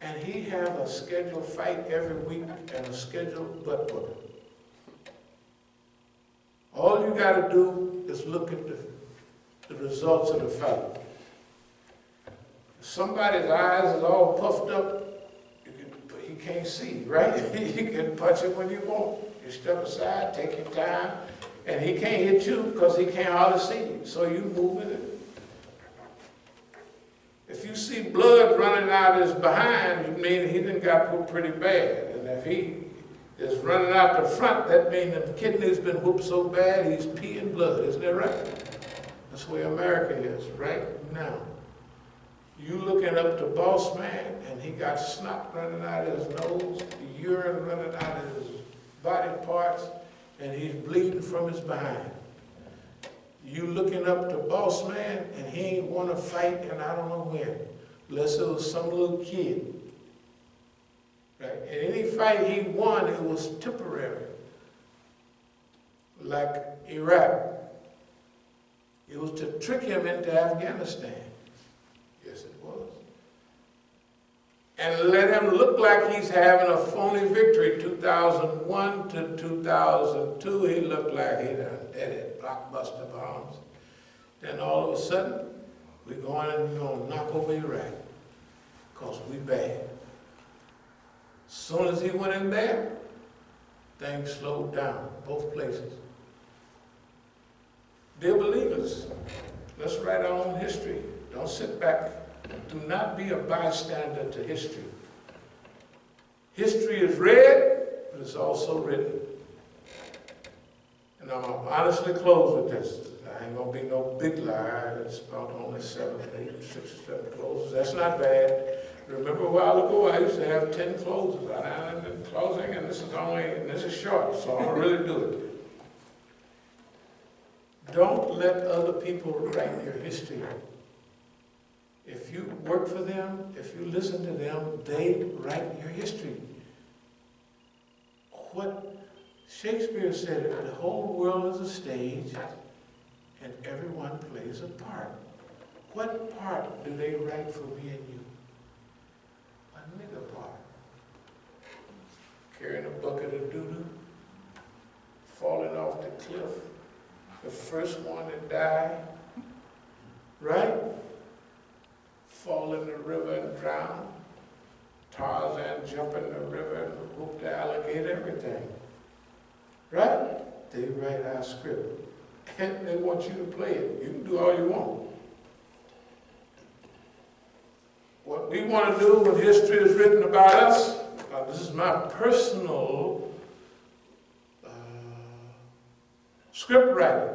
And he have a scheduled fight every week and a scheduled butt whooping. All you got to do is look at the results of the fight. If somebody's eyes is all puffed up, he can't see, right? You can punch him when you want. You step aside, take your time, and he can't hit you because he can't hardly see you. So you move it. If you see blood running out his behind, it means he done got whooped pretty bad. And if he is running out the front, that means the kidney's been whooped so bad he's peeing blood. Isn't that right? That's where America is right now. You looking up to boss man, and he got snot running out of his nose, urine running out of his body parts, and he's bleeding from his behind. You looking up to boss man, and he ain't want to fight, and I don't know when, unless it was some little kid. Right? And any fight he won, it was temporary. Like Iraq. It was to trick him into Afghanistan. Yes, it was. And let him look like he's having a phony victory. 2001 to 2002, he looked like he done did it, blockbuster bombs. Then all of a sudden, we're going to knock over Iraq because we bad. As soon as he went in there, things slowed down, both places. Dear believers, let's write our own history. Don't sit back. Do not be a bystander to history. History is read, but it's also written. And I'm going to honestly close with this. I ain't going to be no big liar. It's about only 6 or 7 closes. That's not bad. Remember a while ago, I used to have 10 closes. I'm closing, and this is short, so I'm going to really do it. Don't let other people write your history. If you work for them, if you listen to them, they write your history. What Shakespeare said, the whole world is a stage and everyone plays a part. What part do they write for me and you? A nigger part. Carrying a bucket of doo-doo, falling off the cliff, the first one to die, right? Fall in the river and drown. Tarzan jump in the river and whoop the alligator, everything. Right? They write our script. And they want you to play it. You can do all you want. What we want to do when history is written about us, this is my personal script writing.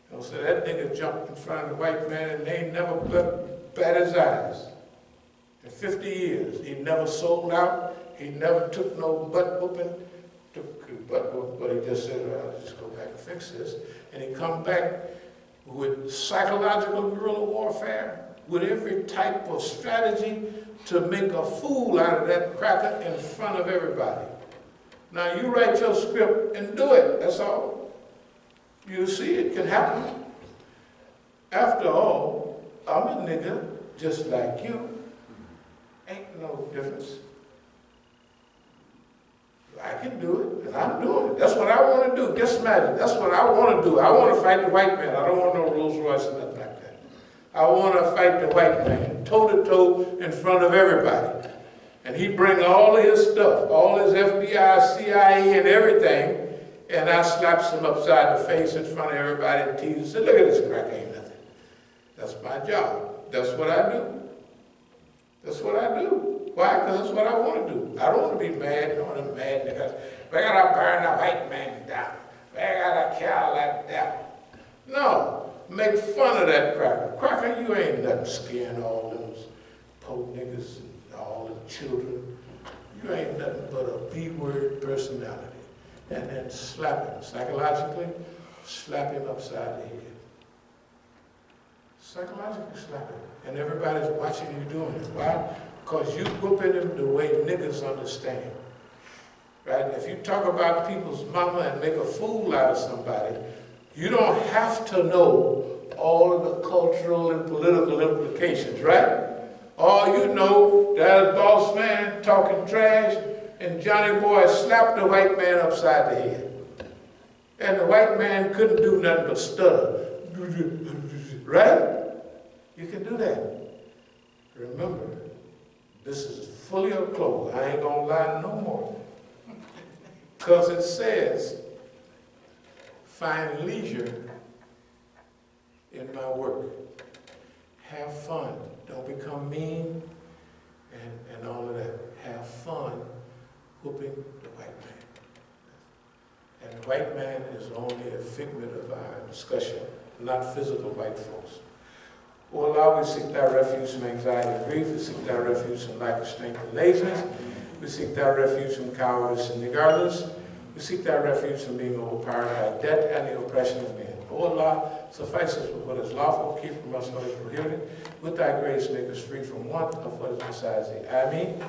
They'll say that nigga jumped in front of the white man and they ain't never bat his eyes. In 50 years, he never sold out. He never took no butt whooping. But he just said, well, I'll just go back and fix this. And he come back with psychological guerrilla warfare, with every type of strategy to make a fool out of that cracker in front of everybody. Now you write your script and do it, that's all. You see, it can happen. After all, I'm a nigga just like you. Ain't no difference. I can do it, and I'm doing it. That's what I want to do. Just imagine, that's what I want to do. I want to fight the white man. I don't want no Rolls Royce or nothing like that. I want to fight the white man, toe-to-toe in front of everybody. And he bring all of his stuff, all his FBI, CIA, and everything, and I slaps him upside the face in front of everybody and tease and say, look at this crack, ain't nothing. That's my job. That's what I do. That's what I do. Why? Because that's what I want to do. I don't want to be mad on them mad niggas. We gotta burn the white man down. We gotta kill that devil. No. Make fun of that cracker. Cracker, you ain't nothing scaring all those poor niggas and all the children. You ain't nothing but a B-word personality. And then slap him psychologically, slap him upside the head. Psychologically slap him. And everybody's watching you doing it. Why? Because you whooping them the way niggas understand. Right? If you talk about people's mama and make a fool out of somebody, you don't have to know all of the cultural and political implications, right? All you know, that boss man talking trash, and Johnny Boy slapped the white man upside the head. And the white man couldn't do nothing but stutter. Right? You can do that. Remember, this is fully of clothes. I ain't gonna lie no more. Because it says, find leisure in my work. Have fun. Don't become mean and all of that. Have fun whooping the white man. And the white man is only a figment of our discussion, not physical white folks. O Allah, we seek thy refuge from anxiety and grief. We seek thy refuge from lack of strength and laziness. We seek thy refuge from cowardice and regardless. We seek thy refuge from being overpowered by debt and the oppression of men. O Allah, suffice us with what is lawful, keep from us what is prohibited. With thy grace, make us free from want of what is besides thee. Ameen.